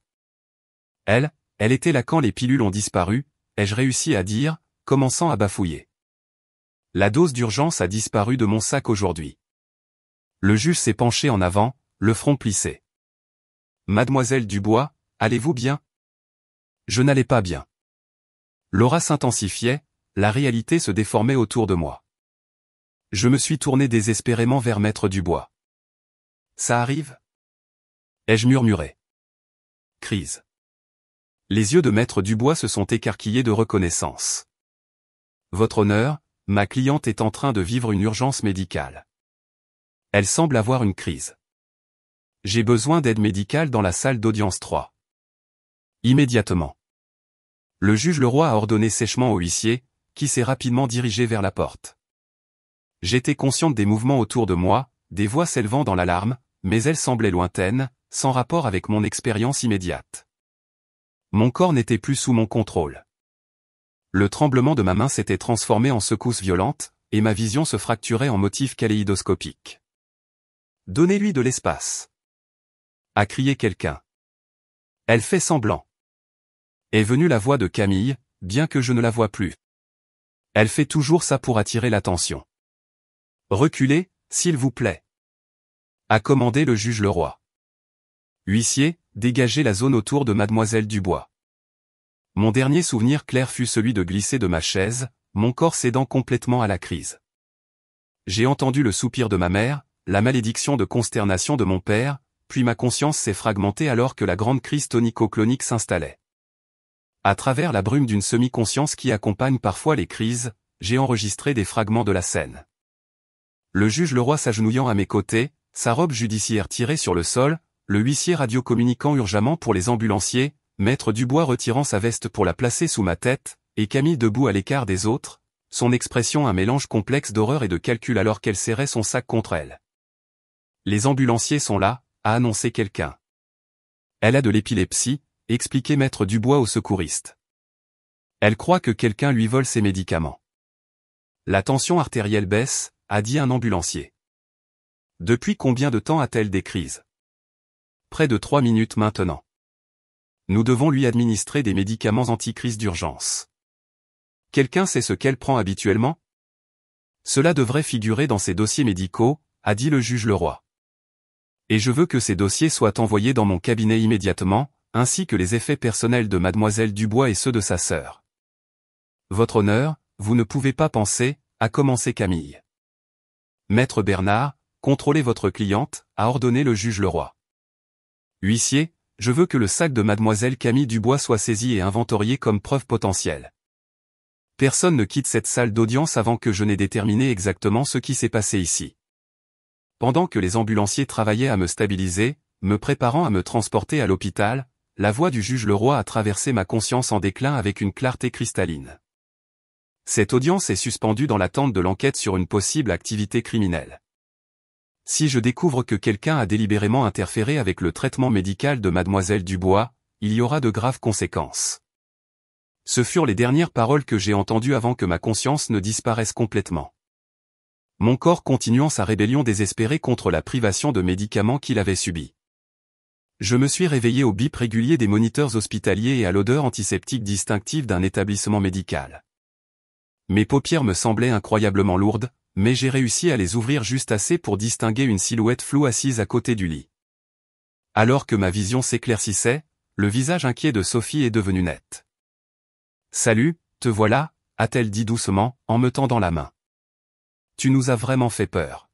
Elle était là quand les pilules ont disparu, ai-je réussi à dire, commençant à bafouiller. La dose d'urgence a disparu de mon sac aujourd'hui. Le juge s'est penché en avant, le front plissé. Mademoiselle Dubois, allez-vous bien? Je n'allais pas bien. L'aura s'intensifiait, la réalité se déformait autour de moi. Je me suis tourné désespérément vers maître Dubois. Ça arrive? Ai-je murmuré. Crise. Les yeux de maître Dubois se sont écarquillés de reconnaissance. Votre honneur, ma cliente est en train de vivre une urgence médicale. Elle semble avoir une crise. J'ai besoin d'aide médicale dans la salle d'audience 3. Immédiatement. Le juge Leroy a ordonné sèchement au huissier, qui s'est rapidement dirigé vers la porte. J'étais consciente des mouvements autour de moi, des voix s'élevant dans l'alarme, mais elles semblaient lointaines, sans rapport avec mon expérience immédiate. Mon corps n'était plus sous mon contrôle. Le tremblement de ma main s'était transformé en secousse violente, et ma vision se fracturait en motifs kaléidoscopiques. « Donnez-lui de l'espace !» a crié quelqu'un. Elle fait semblant. Est venue la voix de Camille, bien que je ne la vois plus. Elle fait toujours ça pour attirer l'attention. « Reculez, s'il vous plaît !» a commandé le juge Leroy. Huissier, dégagez la zone autour de mademoiselle Dubois. Mon dernier souvenir clair fut celui de glisser de ma chaise, mon corps cédant complètement à la crise. J'ai entendu le soupir de ma mère, la malédiction de consternation de mon père, puis ma conscience s'est fragmentée alors que la grande crise tonico-clonique s'installait. À travers la brume d'une semi-conscience qui accompagne parfois les crises, j'ai enregistré des fragments de la scène. Le juge Leroy s'agenouillant à mes côtés, sa robe judiciaire tirée sur le sol, le huissier radio-communiquant urgemment pour les ambulanciers, maître Dubois retirant sa veste pour la placer sous ma tête, et Camille debout à l'écart des autres, son expression un mélange complexe d'horreur et de calcul alors qu'elle serrait son sac contre elle. Les ambulanciers sont là, a annoncé quelqu'un. Elle a de l'épilepsie, expliquait maître Dubois au secouriste. Elle croit que quelqu'un lui vole ses médicaments. La tension artérielle baisse, a dit un ambulancier. Depuis combien de temps a-t-elle des crises? Près de 3 minutes maintenant. Nous devons lui administrer des médicaments anti-crise d'urgence. Quelqu'un sait ce qu'elle prend habituellement? Cela devrait figurer dans ses dossiers médicaux, a dit le juge Leroy. Et je veux que ces dossiers soient envoyés dans mon cabinet immédiatement, ainsi que les effets personnels de mademoiselle Dubois et ceux de sa sœur. Votre honneur, vous ne pouvez pas penser, a commencé Camille. Maître Bernard, contrôlez votre cliente, a ordonné le juge Leroy. Huissier, je veux que le sac de mademoiselle Camille Dubois soit saisi et inventorié comme preuve potentielle. Personne ne quitte cette salle d'audience avant que je n'ai déterminé exactement ce qui s'est passé ici. Pendant que les ambulanciers travaillaient à me stabiliser, me préparant à me transporter à l'hôpital, la voix du juge Leroy a traversé ma conscience en déclin avec une clarté cristalline. Cette audience est suspendue dans l'attente de l'enquête sur une possible activité criminelle. Si je découvre que quelqu'un a délibérément interféré avec le traitement médical de mademoiselle Dubois, il y aura de graves conséquences. Ce furent les dernières paroles que j'ai entendues avant que ma conscience ne disparaisse complètement. Mon corps continuant sa rébellion désespérée contre la privation de médicaments qu'il avait subie. Je me suis réveillé au bip régulier des moniteurs hospitaliers et à l'odeur antiseptique distinctive d'un établissement médical. Mes paupières me semblaient incroyablement lourdes, mais j'ai réussi à les ouvrir juste assez pour distinguer une silhouette floue assise à côté du lit. Alors que ma vision s'éclaircissait, le visage inquiet de Sophie est devenu net. « Salut, te voilà » a-t-elle dit doucement, en me tendant la main. « Tu nous as vraiment fait peur. »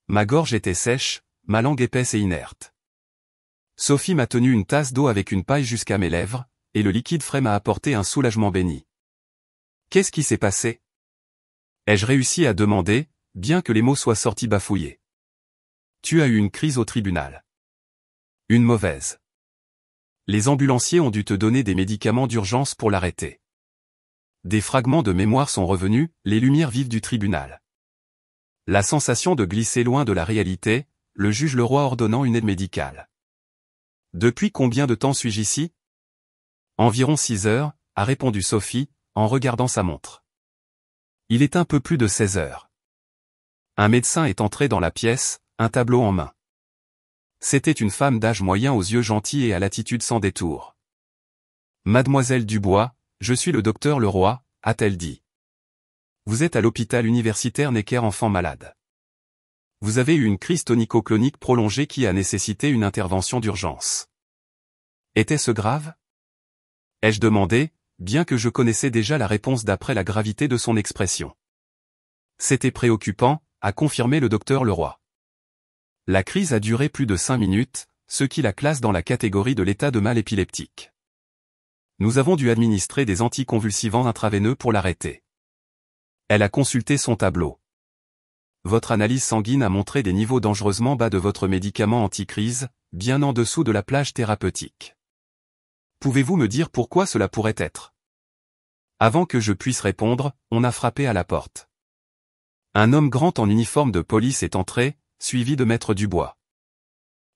Ma gorge était sèche, ma langue épaisse et inerte. Sophie m'a tenu une tasse d'eau avec une paille jusqu'à mes lèvres, et le liquide frais m'a apporté un soulagement béni. « Qu'est-ce qui s'est passé ?» ai-je réussi à demander, bien que les mots soient sortis bafouillés. « Tu as eu une crise au tribunal. » « Une mauvaise. Les ambulanciers ont dû te donner des médicaments d'urgence pour l'arrêter. » Des fragments de mémoire sont revenus, les lumières vives du tribunal. La sensation de glisser loin de la réalité, le juge Leroy ordonnant une aide médicale. « Depuis combien de temps suis-je ici ?»« Environ 6 heures, a répondu Sophie, en regardant sa montre. Il est un peu plus de 16 heures. Un médecin est entré dans la pièce, un tableau en main. C'était une femme d'âge moyen aux yeux gentils et à l'attitude sans détour. « Mademoiselle Dubois, je suis le docteur Leroy, a-t-elle dit. Vous êtes à l'hôpital universitaire Necker enfant malade. Vous avez eu une crise tonico-clonique prolongée qui a nécessité une intervention d'urgence. Était-ce grave ? Ai-je demandé, bien que je connaissais déjà la réponse d'après la gravité de son expression. C'était préoccupant, a confirmé le docteur Leroy. La crise a duré plus de 5 minutes, ce qui la classe dans la catégorie de l'état de mal épileptique. Nous avons dû administrer des anticonvulsivants intraveineux pour l'arrêter. Elle a consulté son tableau. Votre analyse sanguine a montré des niveaux dangereusement bas de votre médicament anti-crise, bien en dessous de la plage thérapeutique. Pouvez-vous me dire pourquoi cela pourrait être ? Avant que je puisse répondre, on a frappé à la porte. Un homme grand en uniforme de police est entré, suivi de maître Dubois.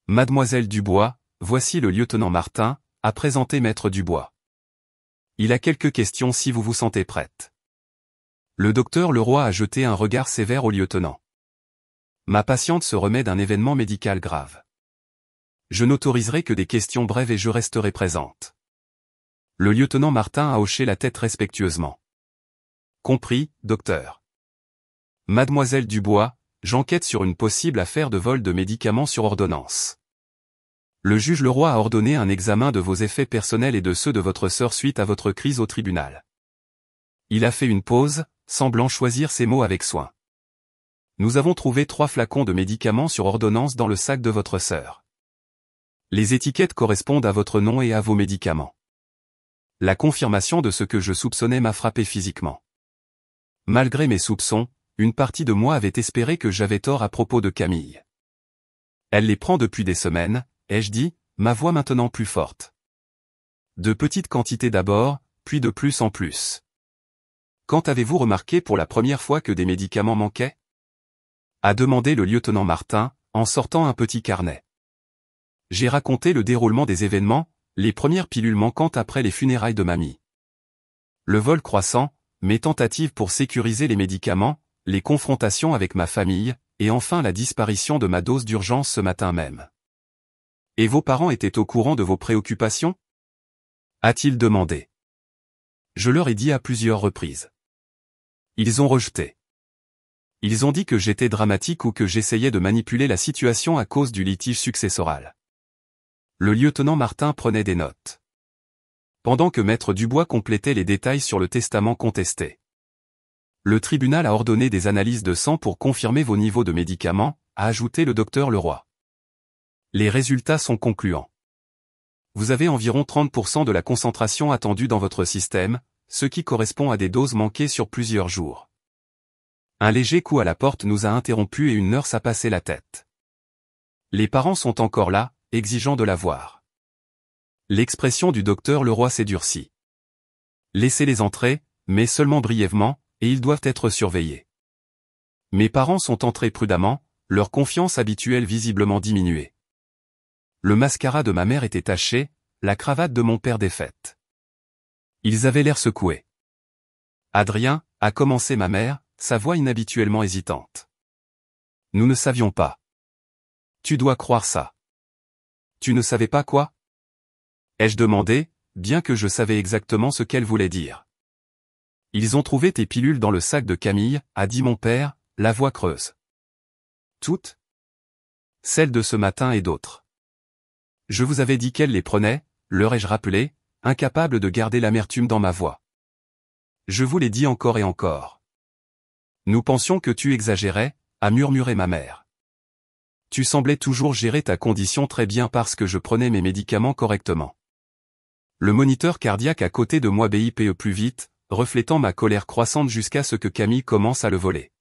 Mademoiselle Dubois, voici le lieutenant Martin, a présenté maître Dubois. Il a quelques questions si vous vous sentez prête. Le docteur Leroy a jeté un regard sévère au lieutenant. Ma patiente se remet d'un événement médical grave. Je n'autoriserai que des questions brèves et je resterai présente. Le lieutenant Martin a hoché la tête respectueusement. Compris, docteur. Mademoiselle Dubois, j'enquête sur une possible affaire de vol de médicaments sur ordonnance. Le juge Leroy a ordonné un examen de vos effets personnels et de ceux de votre sœur suite à votre crise au tribunal. Il a fait une pause, semblant choisir ses mots avec soin. Nous avons trouvé 3 flacons de médicaments sur ordonnance dans le sac de votre sœur. Les étiquettes correspondent à votre nom et à vos médicaments. La confirmation de ce que je soupçonnais m'a frappé physiquement. Malgré mes soupçons, une partie de moi avait espéré que j'avais tort à propos de Camille. Elle les prend depuis des semaines, ai-je dit, ma voix maintenant plus forte. De petites quantités d'abord, puis de plus en plus. Quand avez-vous remarqué pour la première fois que des médicaments manquaient ? A demandé le lieutenant Martin, en sortant un petit carnet. J'ai raconté le déroulement des événements, les premières pilules manquantes après les funérailles de mamie. Le vol croissant, mes tentatives pour sécuriser les médicaments, les confrontations avec ma famille, et enfin la disparition de ma dose d'urgence ce matin même. Et vos parents étaient au courant de vos préoccupations ? A-t-il demandé. Je leur ai dit à plusieurs reprises. Ils ont rejeté. Ils ont dit que j'étais dramatique ou que j'essayais de manipuler la situation à cause du litige successoral. Le lieutenant Martin prenait des notes. Pendant que Maître Dubois complétait les détails sur le testament contesté. Le tribunal a ordonné des analyses de sang pour confirmer vos niveaux de médicaments, a ajouté le docteur Leroy. Les résultats sont concluants. Vous avez environ 30% de la concentration attendue dans votre système, ce qui correspond à des doses manquées sur plusieurs jours. Un léger coup à la porte nous a interrompus et une nurse a passé la tête. Les parents sont encore là, exigeant de la voir. L'expression du docteur Leroy s'est durcie. Laissez-les entrer, mais seulement brièvement, et ils doivent être surveillés. Mes parents sont entrés prudemment, leur confiance habituelle visiblement diminuée. Le mascara de ma mère était taché, la cravate de mon père défaite. Ils avaient l'air secoués. Adrien, a commencé ma mère, sa voix inhabituellement hésitante. Nous ne savions pas. Tu dois croire ça. Tu ne savais pas quoi? Ai-je demandé, bien que je savais exactement ce qu'elle voulait dire. Ils ont trouvé tes pilules dans le sac de Camille, a dit mon père, la voix creuse. Toutes? Celles de ce matin et d'autres. Je vous avais dit qu'elle les prenait, leur ai-je rappelé, incapable de garder l'amertume dans ma voix. Je vous l'ai dit encore et encore. Nous pensions que tu exagérais, a murmuré ma mère. Tu semblais toujours gérer ta condition très bien parce que je prenais mes médicaments correctement. Le moniteur cardiaque à côté de moi BIPE plus vite, reflétant ma colère croissante jusqu'à ce que Camille commence à le voler.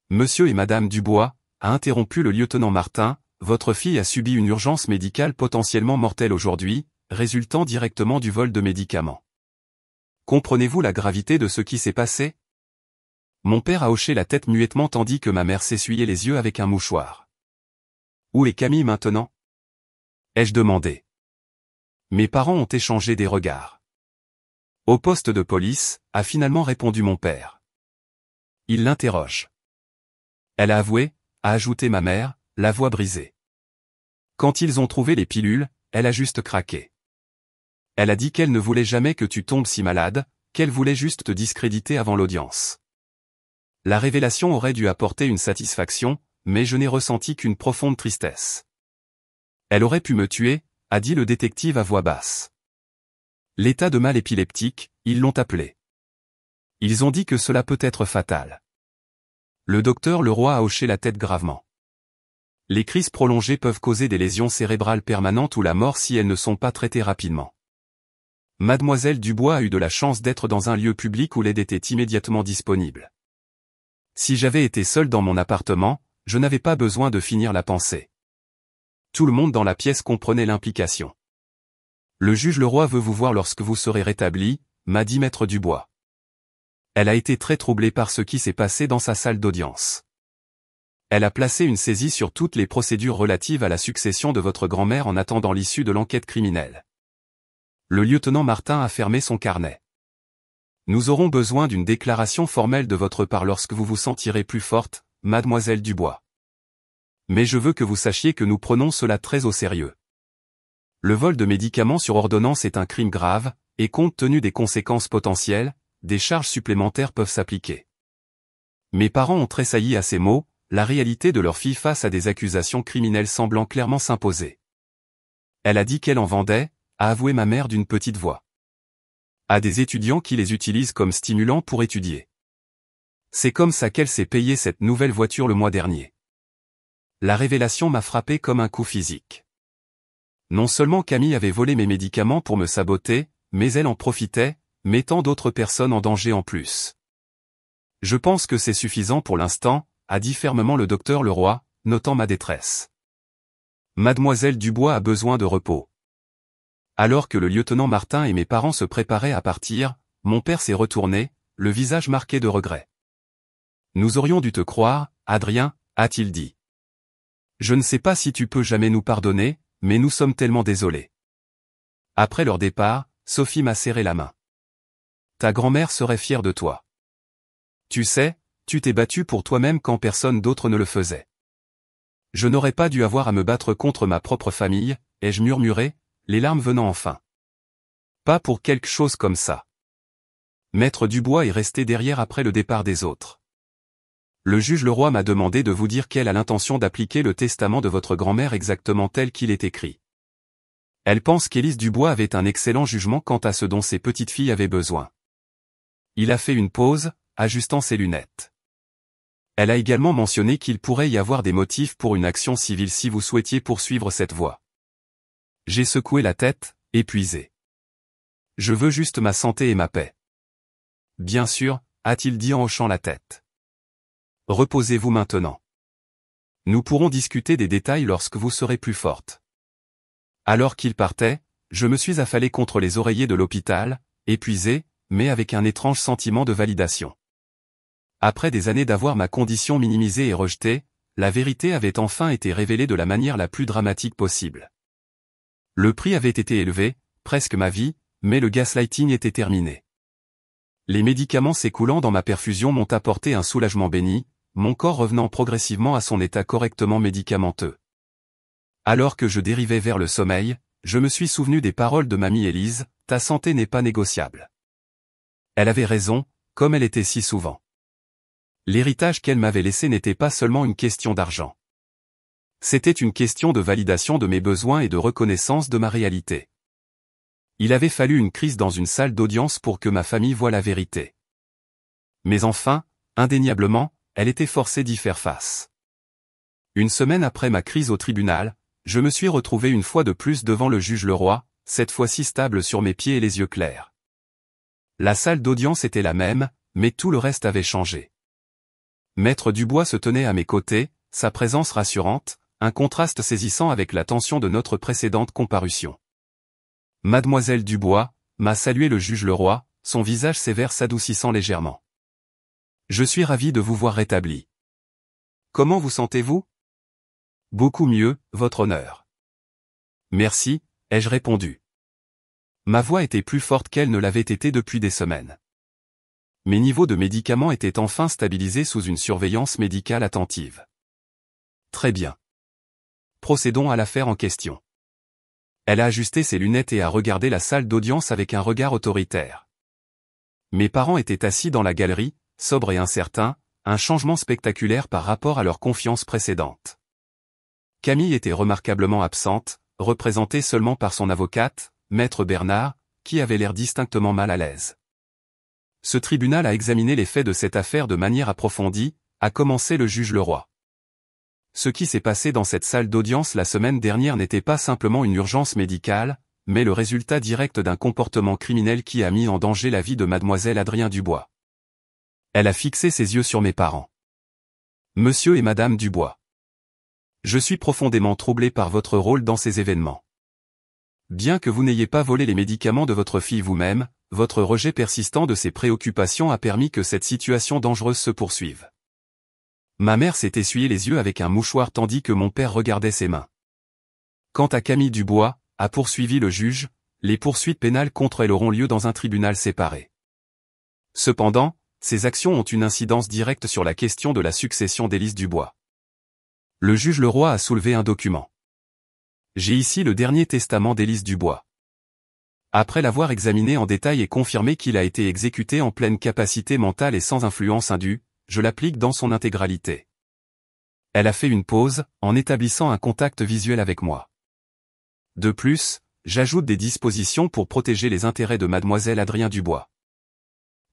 Monsieur et Madame Dubois, a interrompu le lieutenant Martin, votre fille a subi une urgence médicale potentiellement mortelle aujourd'hui, résultant directement du vol de médicaments. Comprenez-vous la gravité de ce qui s'est passé? Mon père a hoché la tête muettement tandis que ma mère s'essuyait les yeux avec un mouchoir. Où est Camille maintenant? Ai-je demandé. Mes parents ont échangé des regards. Au poste de police, a finalement répondu mon père. Il l'interroge. Elle a avoué, a ajouté ma mère, la voix brisée. Quand ils ont trouvé les pilules, elle a juste craqué. Elle a dit qu'elle ne voulait jamais que tu tombes si malade, qu'elle voulait juste te discréditer avant l'audience. La révélation aurait dû apporter une satisfaction, mais je n'ai ressenti qu'une profonde tristesse. Elle aurait pu me tuer, a dit le détective à voix basse. L'état de mal épileptique, ils l'ont appelé. Ils ont dit que cela peut être fatal. Le docteur Leroy a hoché la tête gravement. Les crises prolongées peuvent causer des lésions cérébrales permanentes ou la mort si elles ne sont pas traitées rapidement. Mademoiselle Dubois a eu de la chance d'être dans un lieu public où l'aide était immédiatement disponible. Si j'avais été seul dans mon appartement, je n'avais pas besoin de finir la pensée. Tout le monde dans la pièce comprenait l'implication. Le juge Leroy veut vous voir lorsque vous serez rétabli, m'a dit Maître Dubois. Elle a été très troublée par ce qui s'est passé dans sa salle d'audience. Elle a placé une saisie sur toutes les procédures relatives à la succession de votre grand-mère en attendant l'issue de l'enquête criminelle. Le lieutenant Martin a fermé son carnet. Nous aurons besoin d'une déclaration formelle de votre part lorsque vous vous sentirez plus forte, mademoiselle Dubois. Mais je veux que vous sachiez que nous prenons cela très au sérieux. Le vol de médicaments sur ordonnance est un crime grave, et compte tenu des conséquences potentielles, des charges supplémentaires peuvent s'appliquer. Mes parents ont tressailli à ces mots, la réalité de leur fille face à des accusations criminelles semblant clairement s'imposer. Elle a dit qu'elle en vendait, a avoué ma mère d'une petite voix. À des étudiants qui les utilisent comme stimulants pour étudier. C'est comme ça qu'elle s'est payée cette nouvelle voiture le mois dernier. La révélation m'a frappé comme un coup physique. Non seulement Camille avait volé mes médicaments pour me saboter, mais elle en profitait, mettant d'autres personnes en danger en plus. Je pense que c'est suffisant pour l'instant, a dit fermement le docteur Leroy, notant ma détresse. Mademoiselle Dubois a besoin de repos. Alors que le lieutenant Martin et mes parents se préparaient à partir, mon père s'est retourné, le visage marqué de regret. Nous aurions dû te croire, Adrien, a-t-il dit. Je ne sais pas si tu peux jamais nous pardonner, mais nous sommes tellement désolés. Après leur départ, Sophie m'a serré la main. Ta grand-mère serait fière de toi. Tu sais, tu t'es battu pour toi-même quand personne d'autre ne le faisait. Je n'aurais pas dû avoir à me battre contre ma propre famille, ai-je murmuré, les larmes venant enfin. Pas pour quelque chose comme ça. Maître Dubois est resté derrière après le départ des autres. Le juge Leroy m'a demandé de vous dire qu'elle a l'intention d'appliquer le testament de votre grand-mère exactement tel qu'il est écrit. Elle pense qu'Élise Dubois avait un excellent jugement quant à ce dont ses petites filles avaient besoin. Il a fait une pause, ajustant ses lunettes. Elle a également mentionné qu'il pourrait y avoir des motifs pour une action civile si vous souhaitiez poursuivre cette voie. J'ai secoué la tête, épuisé. Je veux juste ma santé et ma paix. Bien sûr, a-t-il dit en hochant la tête. Reposez-vous maintenant. Nous pourrons discuter des détails lorsque vous serez plus forte. Alors qu'il partait, je me suis affalé contre les oreillers de l'hôpital, épuisé, mais avec un étrange sentiment de validation. Après des années d'avoir ma condition minimisée et rejetée, la vérité avait enfin été révélée de la manière la plus dramatique possible. Le prix avait été élevé, presque ma vie, mais le gaslighting était terminé. Les médicaments s'écoulant dans ma perfusion m'ont apporté un soulagement béni, mon corps revenant progressivement à son état correctement médicamenteux. Alors que je dérivais vers le sommeil, je me suis souvenu des paroles de mamie Élise, « Ta santé n'est pas négociable. » Elle avait raison, comme elle était si souvent. L'héritage qu'elle m'avait laissé n'était pas seulement une question d'argent. C'était une question de validation de mes besoins et de reconnaissance de ma réalité. Il avait fallu une crise dans une salle d'audience pour que ma famille voie la vérité. Mais enfin, indéniablement, elle était forcée d'y faire face. Une semaine après ma crise au tribunal, je me suis retrouvé une fois de plus devant le juge Leroy, cette fois-ci stable sur mes pieds et les yeux clairs. La salle d'audience était la même, mais tout le reste avait changé. Maître Dubois se tenait à mes côtés, sa présence rassurante, un contraste saisissant avec la tension de notre précédente comparution. Mademoiselle Dubois, m'a salué le juge Leroy, son visage sévère s'adoucissant légèrement. Je suis ravi de vous voir rétabli. Comment vous sentez-vous? Beaucoup mieux, votre honneur. Merci, ai-je répondu. Ma voix était plus forte qu'elle ne l'avait été depuis des semaines. Mes niveaux de médicaments étaient enfin stabilisés sous une surveillance médicale attentive. Très bien. Procédons à l'affaire en question. Elle a ajusté ses lunettes et a regardé la salle d'audience avec un regard autoritaire. Mes parents étaient assis dans la galerie, sobres et incertains, un changement spectaculaire par rapport à leur confiance précédente. Camille était remarquablement absente, représentée seulement par son avocate, Maître Bernard, qui avait l'air distinctement mal à l'aise. Ce tribunal a examiné les faits de cette affaire de manière approfondie, a commencé le juge Leroy. Ce qui s'est passé dans cette salle d'audience la semaine dernière n'était pas simplement une urgence médicale, mais le résultat direct d'un comportement criminel qui a mis en danger la vie de mademoiselle Adrien Dubois. Elle a fixé ses yeux sur mes parents. Monsieur et madame Dubois. Je suis profondément troublé par votre rôle dans ces événements. Bien que vous n'ayez pas volé les médicaments de votre fille vous-même, votre rejet persistant de ses préoccupations a permis que cette situation dangereuse se poursuive. Ma mère s'est essuyé les yeux avec un mouchoir tandis que mon père regardait ses mains. Quant à Camille Dubois, a poursuivi le juge, les poursuites pénales contre elle auront lieu dans un tribunal séparé. Cependant, ces actions ont une incidence directe sur la question de la succession d'Élise Dubois. Le juge Leroy a soulevé un document. J'ai ici le dernier testament d'Élise Dubois. Après l'avoir examiné en détail et confirmé qu'il a été exécuté en pleine capacité mentale et sans influence indue, je l'applique dans son intégralité. Elle a fait une pause, en établissant un contact visuel avec moi. De plus, j'ajoute des dispositions pour protéger les intérêts de mademoiselle Adrien Dubois.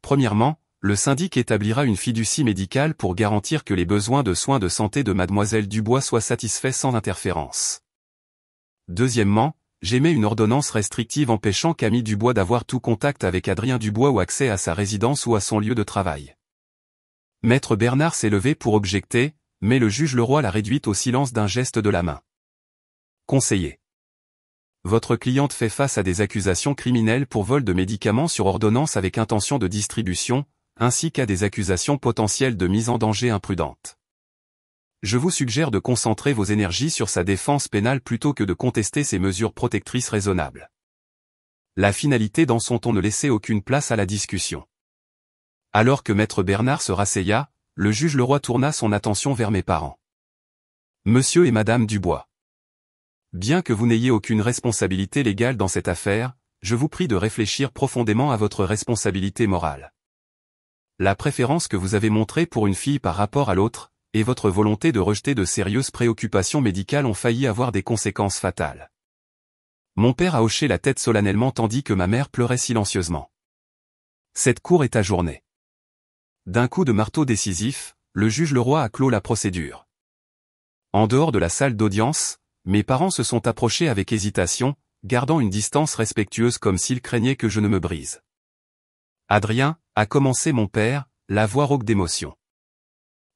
Premièrement, le syndic établira une fiducie médicale pour garantir que les besoins de soins de santé de mademoiselle Dubois soient satisfaits sans interférence. Deuxièmement, j'émets une ordonnance restrictive empêchant Camille Dubois d'avoir tout contact avec Adrien Dubois ou accès à sa résidence ou à son lieu de travail. Maître Bernard s'est levé pour objecter, mais le juge Leroy l'a réduite au silence d'un geste de la main. Conseiller. Votre cliente fait face à des accusations criminelles pour vol de médicaments sur ordonnance avec intention de distribution, ainsi qu'à des accusations potentielles de mise en danger imprudente. Je vous suggère de concentrer vos énergies sur sa défense pénale plutôt que de contester ses mesures protectrices raisonnables. La finalité dans son ton ne laissait aucune place à la discussion. Alors que Maître Bernard se rasseyait, le juge Leroy tourna son attention vers mes parents. Monsieur et madame Dubois. Bien que vous n'ayez aucune responsabilité légale dans cette affaire, je vous prie de réfléchir profondément à votre responsabilité morale. La préférence que vous avez montrée pour une fille par rapport à l'autre, et votre volonté de rejeter de sérieuses préoccupations médicales ont failli avoir des conséquences fatales. Mon père a hoché la tête solennellement tandis que ma mère pleurait silencieusement. Cette cour est ajournée. D'un coup de marteau décisif, le juge Leroy a clos la procédure. En dehors de la salle d'audience, mes parents se sont approchés avec hésitation, gardant une distance respectueuse comme s'ils craignaient que je ne me brise. Adrien, a commencé mon père, la voix rauque d'émotion.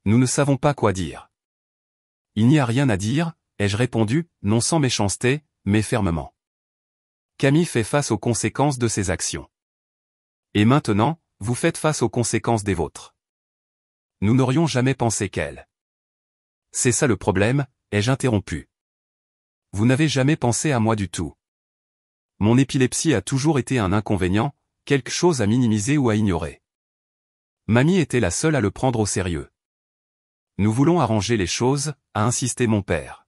Nous ne savons pas quoi dire. Il n'y a rien à dire, ai-je répondu, non sans méchanceté, mais fermement. Camille fait face aux conséquences de ses actions. Et maintenant, vous faites face aux conséquences des vôtres. Nous n'aurions jamais pensé qu'elle. C'est ça le problème, ai-je interrompu. Vous n'avez jamais pensé à moi du tout. Mon épilepsie a toujours été un inconvénient, quelque chose à minimiser ou à ignorer. Mamie était la seule à le prendre au sérieux. Nous voulons arranger les choses, a insisté mon père.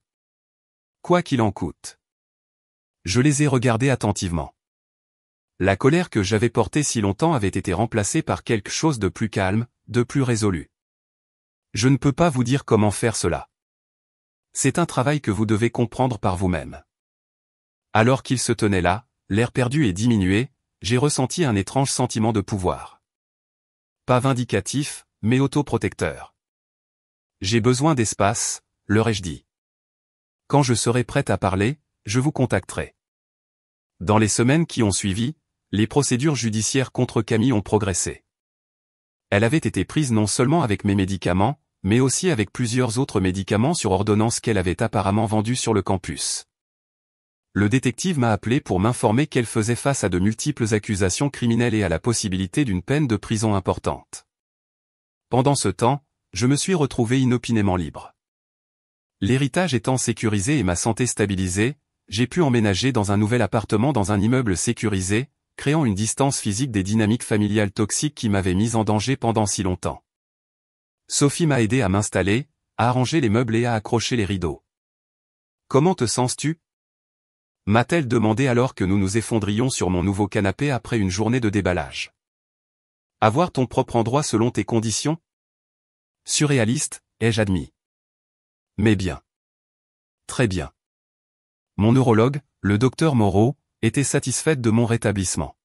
Quoi qu'il en coûte. Je les ai regardés attentivement. La colère que j'avais portée si longtemps avait été remplacée par quelque chose de plus calme, de plus résolu. Je ne peux pas vous dire comment faire cela. C'est un travail que vous devez comprendre par vous-même. Alors qu'il se tenait là, l'air perdu et diminué, j'ai ressenti un étrange sentiment de pouvoir. Pas vindicatif, mais autoprotecteur. J'ai besoin d'espace, leur ai-je dit. Quand je serai prête à parler, je vous contacterai. Dans les semaines qui ont suivi, les procédures judiciaires contre Camille ont progressé. Elle avait été prise non seulement avec mes médicaments, mais aussi avec plusieurs autres médicaments sur ordonnance qu'elle avait apparemment vendus sur le campus. Le détective m'a appelé pour m'informer qu'elle faisait face à de multiples accusations criminelles et à la possibilité d'une peine de prison importante. Pendant ce temps, je me suis retrouvé inopinément libre. L'héritage étant sécurisé et ma santé stabilisée, j'ai pu emménager dans un nouvel appartement dans un immeuble sécurisé, créant une distance physique des dynamiques familiales toxiques qui m'avaient mis en danger pendant si longtemps. Sophie m'a aidé à m'installer, à arranger les meubles et à accrocher les rideaux. « Comment te sens-tu » m'a-t-elle demandé alors que nous nous effondrions sur mon nouveau canapé après une journée de déballage. « Avoir ton propre endroit selon tes conditions » Surréaliste, ai-je admis. Mais bien. Très bien. Mon neurologue, le docteur Moreau, était satisfaite de mon rétablissement.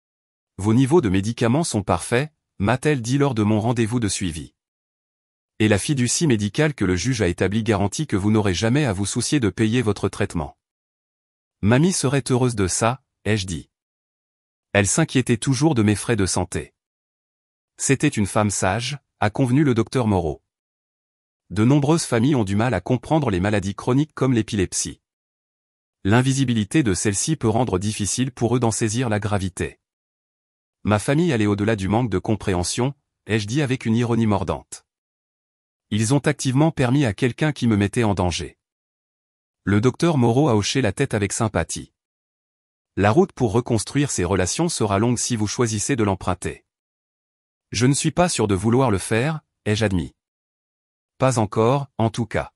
« Vos niveaux de médicaments sont parfaits », m'a-t-elle dit lors de mon rendez-vous de suivi. Et la fiducie médicale que le juge a établie garantit que vous n'aurez jamais à vous soucier de payer votre traitement. Mamie serait heureuse de ça, ai-je dit. Elle s'inquiétait toujours de mes frais de santé. C'était une femme sage, a convenu le docteur Moreau. De nombreuses familles ont du mal à comprendre les maladies chroniques comme l'épilepsie. L'invisibilité de celle-ci peut rendre difficile pour eux d'en saisir la gravité. Ma famille allait au-delà du manque de compréhension, ai-je dit avec une ironie mordante. Ils ont activement permis à quelqu'un qui me mettait en danger. Le docteur Moreau a hoché la tête avec sympathie. La route pour reconstruire ces relations sera longue si vous choisissez de l'emprunter. Je ne suis pas sûr de vouloir le faire, ai-je admis. Pas encore, en tout cas.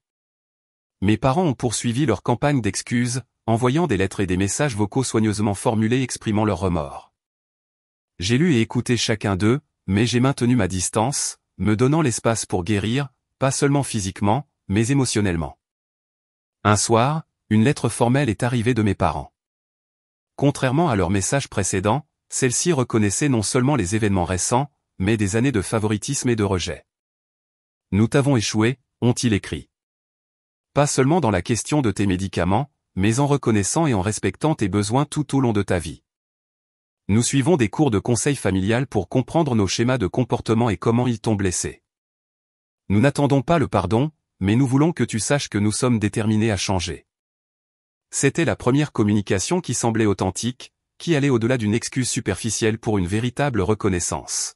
Mes parents ont poursuivi leur campagne d'excuses, envoyant des lettres et des messages vocaux soigneusement formulés exprimant leur remords. J'ai lu et écouté chacun d'eux, mais j'ai maintenu ma distance, me donnant l'espace pour guérir, pas seulement physiquement, mais émotionnellement. Un soir, une lettre formelle est arrivée de mes parents. Contrairement à leur message précédent, celle-ci reconnaissait non seulement les événements récents, mais des années de favoritisme et de rejet. Nous t'avons échoué, ont-ils écrit. Pas seulement dans la question de tes médicaments, mais en reconnaissant et en respectant tes besoins tout au long de ta vie. Nous suivons des cours de conseil familial pour comprendre nos schémas de comportement et comment ils t'ont blessé. Nous n'attendons pas le pardon, mais nous voulons que tu saches que nous sommes déterminés à changer. C'était la première communication qui semblait authentique, qui allait au-delà d'une excuse superficielle pour une véritable reconnaissance.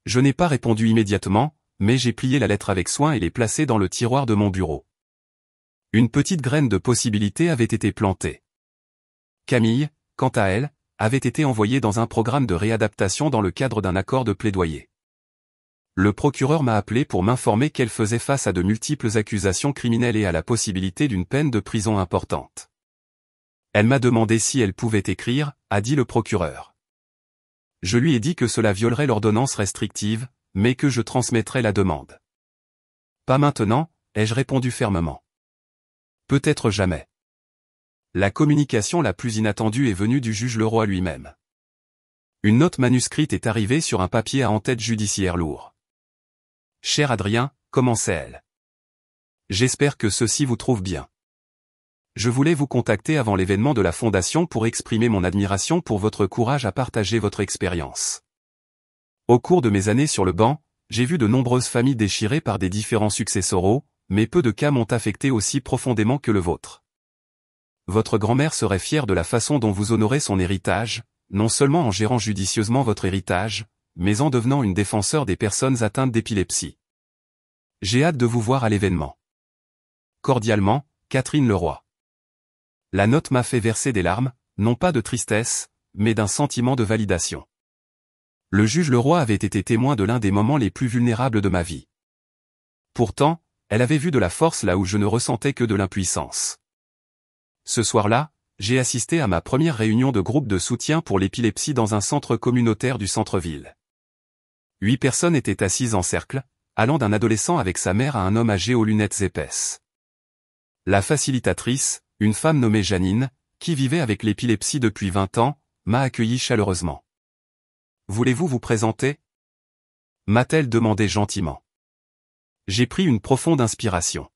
Je n'ai pas répondu immédiatement, mais j'ai plié la lettre avec soin et l'ai placée dans le tiroir de mon bureau. Une petite graine de possibilité avait été plantée. Camille, quant à elle, avait été envoyée dans un programme de réadaptation dans le cadre d'un accord de plaidoyer. Le procureur m'a appelé pour m'informer qu'elle faisait face à de multiples accusations criminelles et à la possibilité d'une peine de prison importante. Elle m'a demandé si elle pouvait écrire, a dit le procureur. Je lui ai dit que cela violerait l'ordonnance restrictive, mais que je transmettrais la demande. Pas maintenant, ai-je répondu fermement. Peut-être jamais. La communication la plus inattendue est venue du juge Leroy lui-même. Une note manuscrite est arrivée sur un papier à en-tête judiciaire lourd. « Cher Adrien », commençait-elle. « J'espère que ceci vous trouve bien. Je voulais vous contacter avant l'événement de la Fondation pour exprimer mon admiration pour votre courage à partager votre expérience. Au cours de mes années sur le banc, j'ai vu de nombreuses familles déchirées par des différends successoraux, mais peu de cas m'ont affecté aussi profondément que le vôtre. Votre grand-mère serait fière de la façon dont vous honorez son héritage, non seulement en gérant judicieusement votre héritage, mais en devenant une défenseur des personnes atteintes d'épilepsie. J'ai hâte de vous voir à l'événement. Cordialement, Catherine Leroy. La note m'a fait verser des larmes, non pas de tristesse, mais d'un sentiment de validation. Le juge Leroy avait été témoin de l'un des moments les plus vulnérables de ma vie. Pourtant, elle avait vu de la force là où je ne ressentais que de l'impuissance. Ce soir-là, j'ai assisté à ma première réunion de groupe de soutien pour l'épilepsie dans un centre communautaire du centre-ville. 8 personnes étaient assises en cercle, allant d'un adolescent avec sa mère à un homme âgé aux lunettes épaisses. La facilitatrice, une femme nommée Janine, qui vivait avec l'épilepsie depuis 20 ans, m'a accueilli chaleureusement. « Voulez-vous vous présenter » m'a-t-elle demandé gentiment. J'ai pris une profonde inspiration.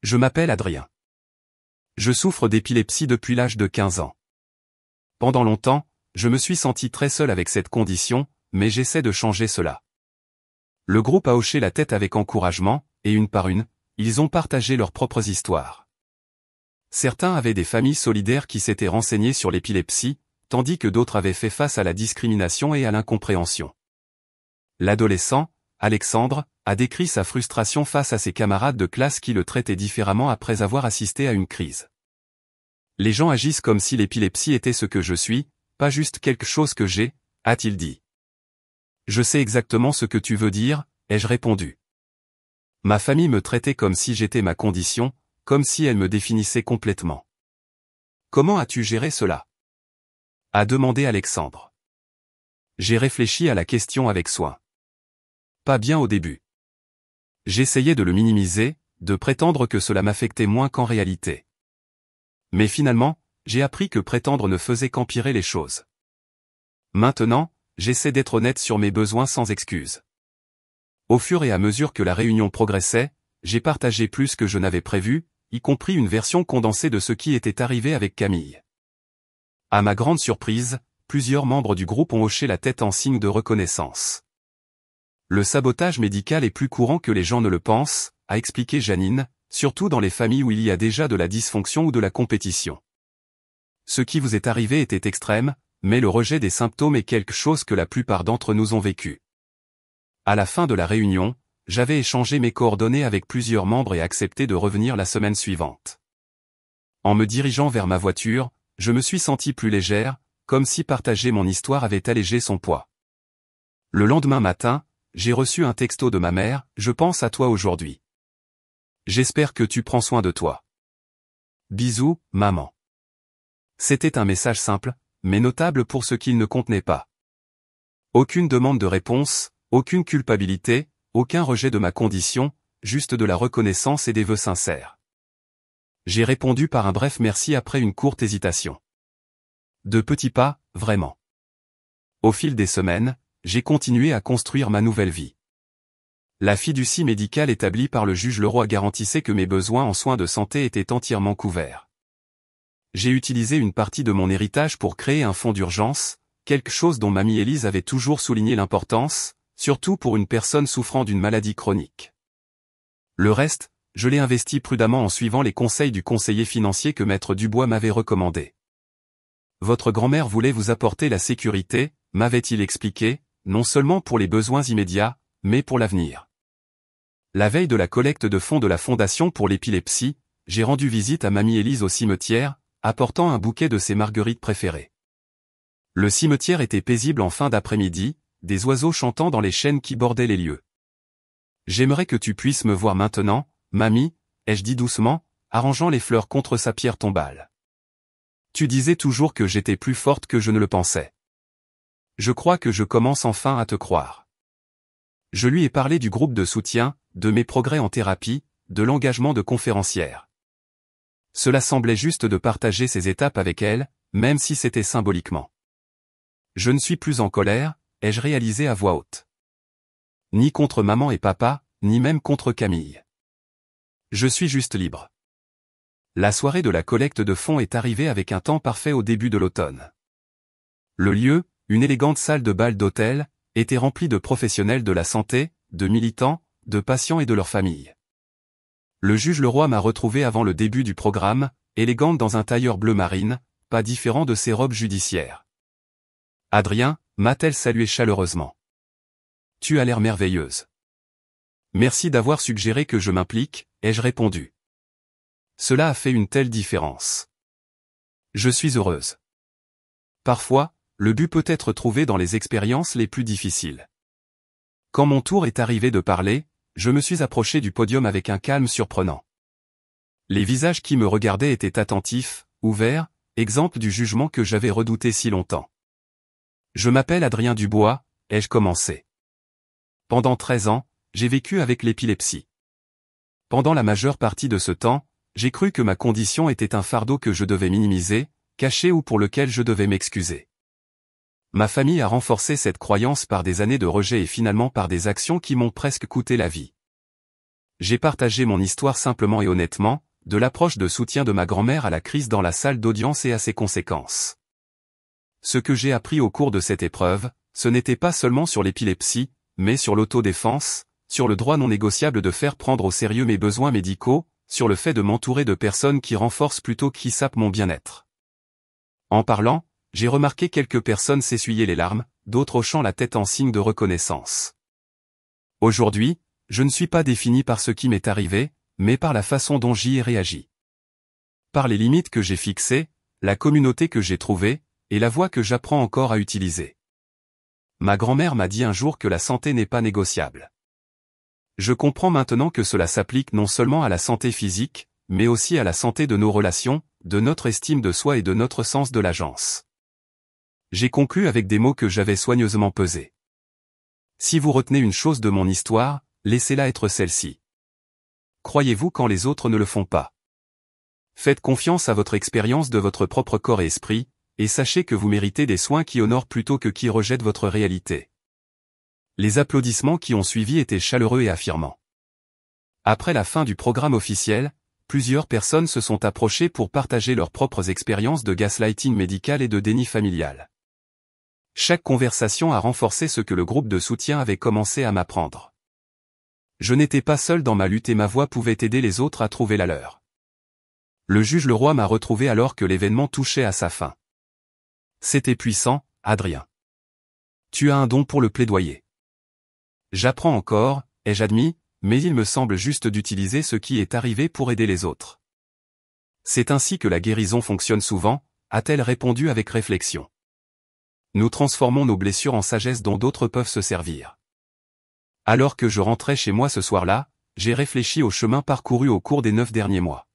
Je m'appelle Adrien. Je souffre d'épilepsie depuis l'âge de 15 ans. Pendant longtemps, je me suis senti très seul avec cette condition, mais j'essaie de changer cela. Le groupe a hoché la tête avec encouragement, et une par une, ils ont partagé leurs propres histoires. Certains avaient des familles solidaires qui s'étaient renseignées sur l'épilepsie, tandis que d'autres avaient fait face à la discrimination et à l'incompréhension. L'adolescent, Alexandre, a décrit sa frustration face à ses camarades de classe qui le traitaient différemment après avoir assisté à une crise. Les gens agissent comme si l'épilepsie était ce que je suis, pas juste quelque chose que j'ai, a-t-il dit. Je sais exactement ce que tu veux dire, ai-je répondu. Ma famille me traitait comme si j'étais ma condition, comme si elle me définissait complètement. Comment as-tu géré cela ? A demandé Alexandre. J'ai réfléchi à la question avec soin. Pas bien au début. J'essayais de le minimiser, de prétendre que cela m'affectait moins qu'en réalité. Mais finalement, j'ai appris que prétendre ne faisait qu'empirer les choses. Maintenant, j'essaie d'être honnête sur mes besoins sans excuse. Au fur et à mesure que la réunion progressait, j'ai partagé plus que je n'avais prévu, y compris une version condensée de ce qui était arrivé avec Camille. À ma grande surprise, plusieurs membres du groupe ont hoché la tête en signe de reconnaissance. Le sabotage médical est plus courant que les gens ne le pensent, a expliqué Janine, surtout dans les familles où il y a déjà de la dysfonction ou de la compétition. Ce qui vous est arrivé était extrême, mais le rejet des symptômes est quelque chose que la plupart d'entre nous ont vécu. À la fin de la réunion, j'avais échangé mes coordonnées avec plusieurs membres et accepté de revenir la semaine suivante. En me dirigeant vers ma voiture, je me suis senti plus légère, comme si partager mon histoire avait allégé son poids. Le lendemain matin, j'ai reçu un texto de ma mère, « Je pense à toi aujourd'hui. J'espère que tu prends soin de toi. Bisous, maman. » C'était un message simple, mais notable pour ce qu'il ne contenait pas. Aucune demande de réponse, aucune culpabilité, aucun rejet de ma condition, juste de la reconnaissance et des vœux sincères. J'ai répondu par un bref merci après une courte hésitation. De petits pas, vraiment. Au fil des semaines, j'ai continué à construire ma nouvelle vie. La fiducie médicale établie par le juge Leroy garantissait que mes besoins en soins de santé étaient entièrement couverts. J'ai utilisé une partie de mon héritage pour créer un fonds d'urgence, quelque chose dont mamie Élise avait toujours souligné l'importance, surtout pour une personne souffrant d'une maladie chronique. Le reste, je l'ai investi prudemment en suivant les conseils du conseiller financier que Maître Dubois m'avait recommandé. Votre grand-mère voulait vous apporter la sécurité, m'avait-il expliqué, non seulement pour les besoins immédiats, mais pour l'avenir. La veille de la collecte de fonds de la Fondation pour l'épilepsie, j'ai rendu visite à mamie Élise au cimetière, apportant un bouquet de ses marguerites préférées. Le cimetière était paisible en fin d'après-midi, des oiseaux chantant dans les chênes qui bordaient les lieux. J'aimerais que tu puisses me voir maintenant, mamie, ai-je dit doucement, arrangeant les fleurs contre sa pierre tombale. Tu disais toujours que j'étais plus forte que je ne le pensais. Je crois que je commence enfin à te croire. Je lui ai parlé du groupe de soutien, de mes progrès en thérapie, de l'engagement de conférencière. Cela semblait juste de partager ces étapes avec elle, même si c'était symboliquement. Je ne suis plus en colère, ai-je réalisé à voix haute. Ni contre maman et papa, ni même contre Camille. Je suis juste libre. La soirée de la collecte de fonds est arrivée avec un temps parfait au début de l'automne. Le lieu, une élégante salle de bal d'hôtel, était remplie de professionnels de la santé, de militants, de patients et de leurs familles. Le juge Leroy m'a retrouvé avant le début du programme, élégante dans un tailleur bleu marine, pas différent de ses robes judiciaires. Adrien, m'a-t-elle salué chaleureusement. Tu as l'air merveilleuse. Merci d'avoir suggéré que je m'implique, ai-je répondu. Cela a fait une telle différence. Je suis heureuse. Parfois, le but peut être trouvé dans les expériences les plus difficiles. Quand mon tour est arrivé de parler, je me suis approché du podium avec un calme surprenant. Les visages qui me regardaient étaient attentifs, ouverts, exemple du jugement que j'avais redouté si longtemps. Je m'appelle Adrien Dubois, ai-je commencé. Pendant 13 ans, j'ai vécu avec l'épilepsie. Pendant la majeure partie de ce temps, j'ai cru que ma condition était un fardeau que je devais minimiser, cacher ou pour lequel je devais m'excuser. Ma famille a renforcé cette croyance par des années de rejet et finalement par des actions qui m'ont presque coûté la vie. J'ai partagé mon histoire simplement et honnêtement, de l'approche de soutien de ma grand-mère à la crise dans la salle d'audience et à ses conséquences. Ce que j'ai appris au cours de cette épreuve, ce n'était pas seulement sur l'épilepsie, mais sur l'autodéfense, sur le droit non négociable de faire prendre au sérieux mes besoins médicaux, sur le fait de m'entourer de personnes qui renforcent plutôt qui sapent mon bien-être. En parlant, j'ai remarqué quelques personnes s'essuyer les larmes, d'autres hochant la tête en signe de reconnaissance. Aujourd'hui, je ne suis pas défini par ce qui m'est arrivé, mais par la façon dont j'y ai réagi. Par les limites que j'ai fixées, la communauté que j'ai trouvée, et la voie que j'apprends encore à utiliser. Ma grand-mère m'a dit un jour que la santé n'est pas négociable. Je comprends maintenant que cela s'applique non seulement à la santé physique, mais aussi à la santé de nos relations, de notre estime de soi et de notre sens de l'agence. J'ai conclu avec des mots que j'avais soigneusement pesés. Si vous retenez une chose de mon histoire, laissez-la être celle-ci. Croyez-vous quand les autres ne le font pas. Faites confiance à votre expérience de votre propre corps et esprit, et sachez que vous méritez des soins qui honorent plutôt que qui rejettent votre réalité. Les applaudissements qui ont suivi étaient chaleureux et affirmants. Après la fin du programme officiel, plusieurs personnes se sont approchées pour partager leurs propres expériences de gaslighting médical et de déni familial. Chaque conversation a renforcé ce que le groupe de soutien avait commencé à m'apprendre. Je n'étais pas seul dans ma lutte et ma voix pouvait aider les autres à trouver la leur. Le juge Leroy m'a retrouvé alors que l'événement touchait à sa fin. C'était puissant, Adrien. Tu as un don pour le plaidoyer. J'apprends encore, ai-je admis, mais il me semble juste d'utiliser ce qui est arrivé pour aider les autres. C'est ainsi que la guérison fonctionne souvent, a-t-elle répondu avec réflexion. Nous transformons nos blessures en sagesse dont d'autres peuvent se servir. Alors que je rentrais chez moi ce soir-là, j'ai réfléchi au chemin parcouru au cours des 9 derniers mois.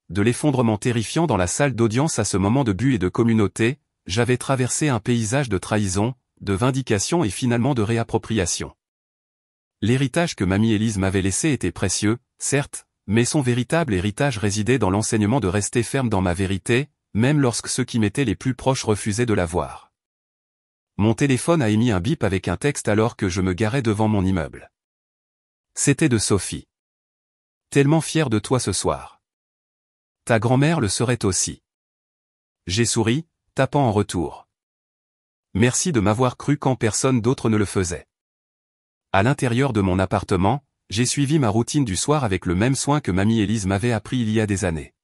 De l'effondrement terrifiant dans la salle d'audience à ce moment de but et de communauté, j'avais traversé un paysage de trahison, de vindication et finalement de réappropriation. L'héritage que mamie Élise m'avait laissé était précieux, certes, mais son véritable héritage résidait dans l'enseignement de rester ferme dans ma vérité, même lorsque ceux qui m'étaient les plus proches refusaient de la voir. Mon téléphone a émis un bip avec un texte alors que je me garais devant mon immeuble. C'était de Sophie. Tellement fière de toi ce soir. Ta grand-mère le serait aussi. J'ai souri, tapant en retour. Merci de m'avoir cru quand personne d'autre ne le faisait. À l'intérieur de mon appartement, j'ai suivi ma routine du soir avec le même soin que mamie Élise m'avait appris il y a des années.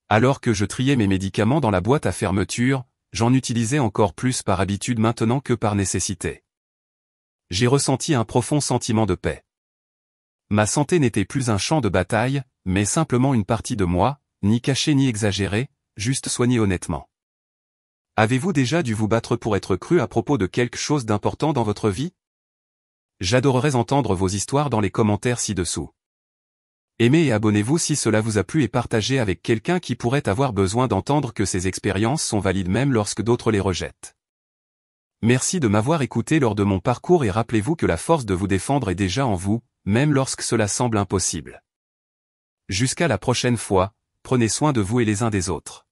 Alors que je triais mes médicaments dans la boîte à fermeture, j'en utilisais encore plus par habitude maintenant que par nécessité. J'ai ressenti un profond sentiment de paix. Ma santé n'était plus un champ de bataille, mais simplement une partie de moi, ni cachée ni exagérée, juste soignée honnêtement. Avez-vous déjà dû vous battre pour être cru à propos de quelque chose d'important dans votre vie? J'adorerais entendre vos histoires dans les commentaires ci-dessous. Aimez et abonnez-vous si cela vous a plu et partagez avec quelqu'un qui pourrait avoir besoin d'entendre que ces expériences sont valides même lorsque d'autres les rejettent. Merci de m'avoir écouté lors de mon parcours et rappelez-vous que la force de vous défendre est déjà en vous, même lorsque cela semble impossible. Jusqu'à la prochaine fois, Prenez soin de vous et les uns des autres.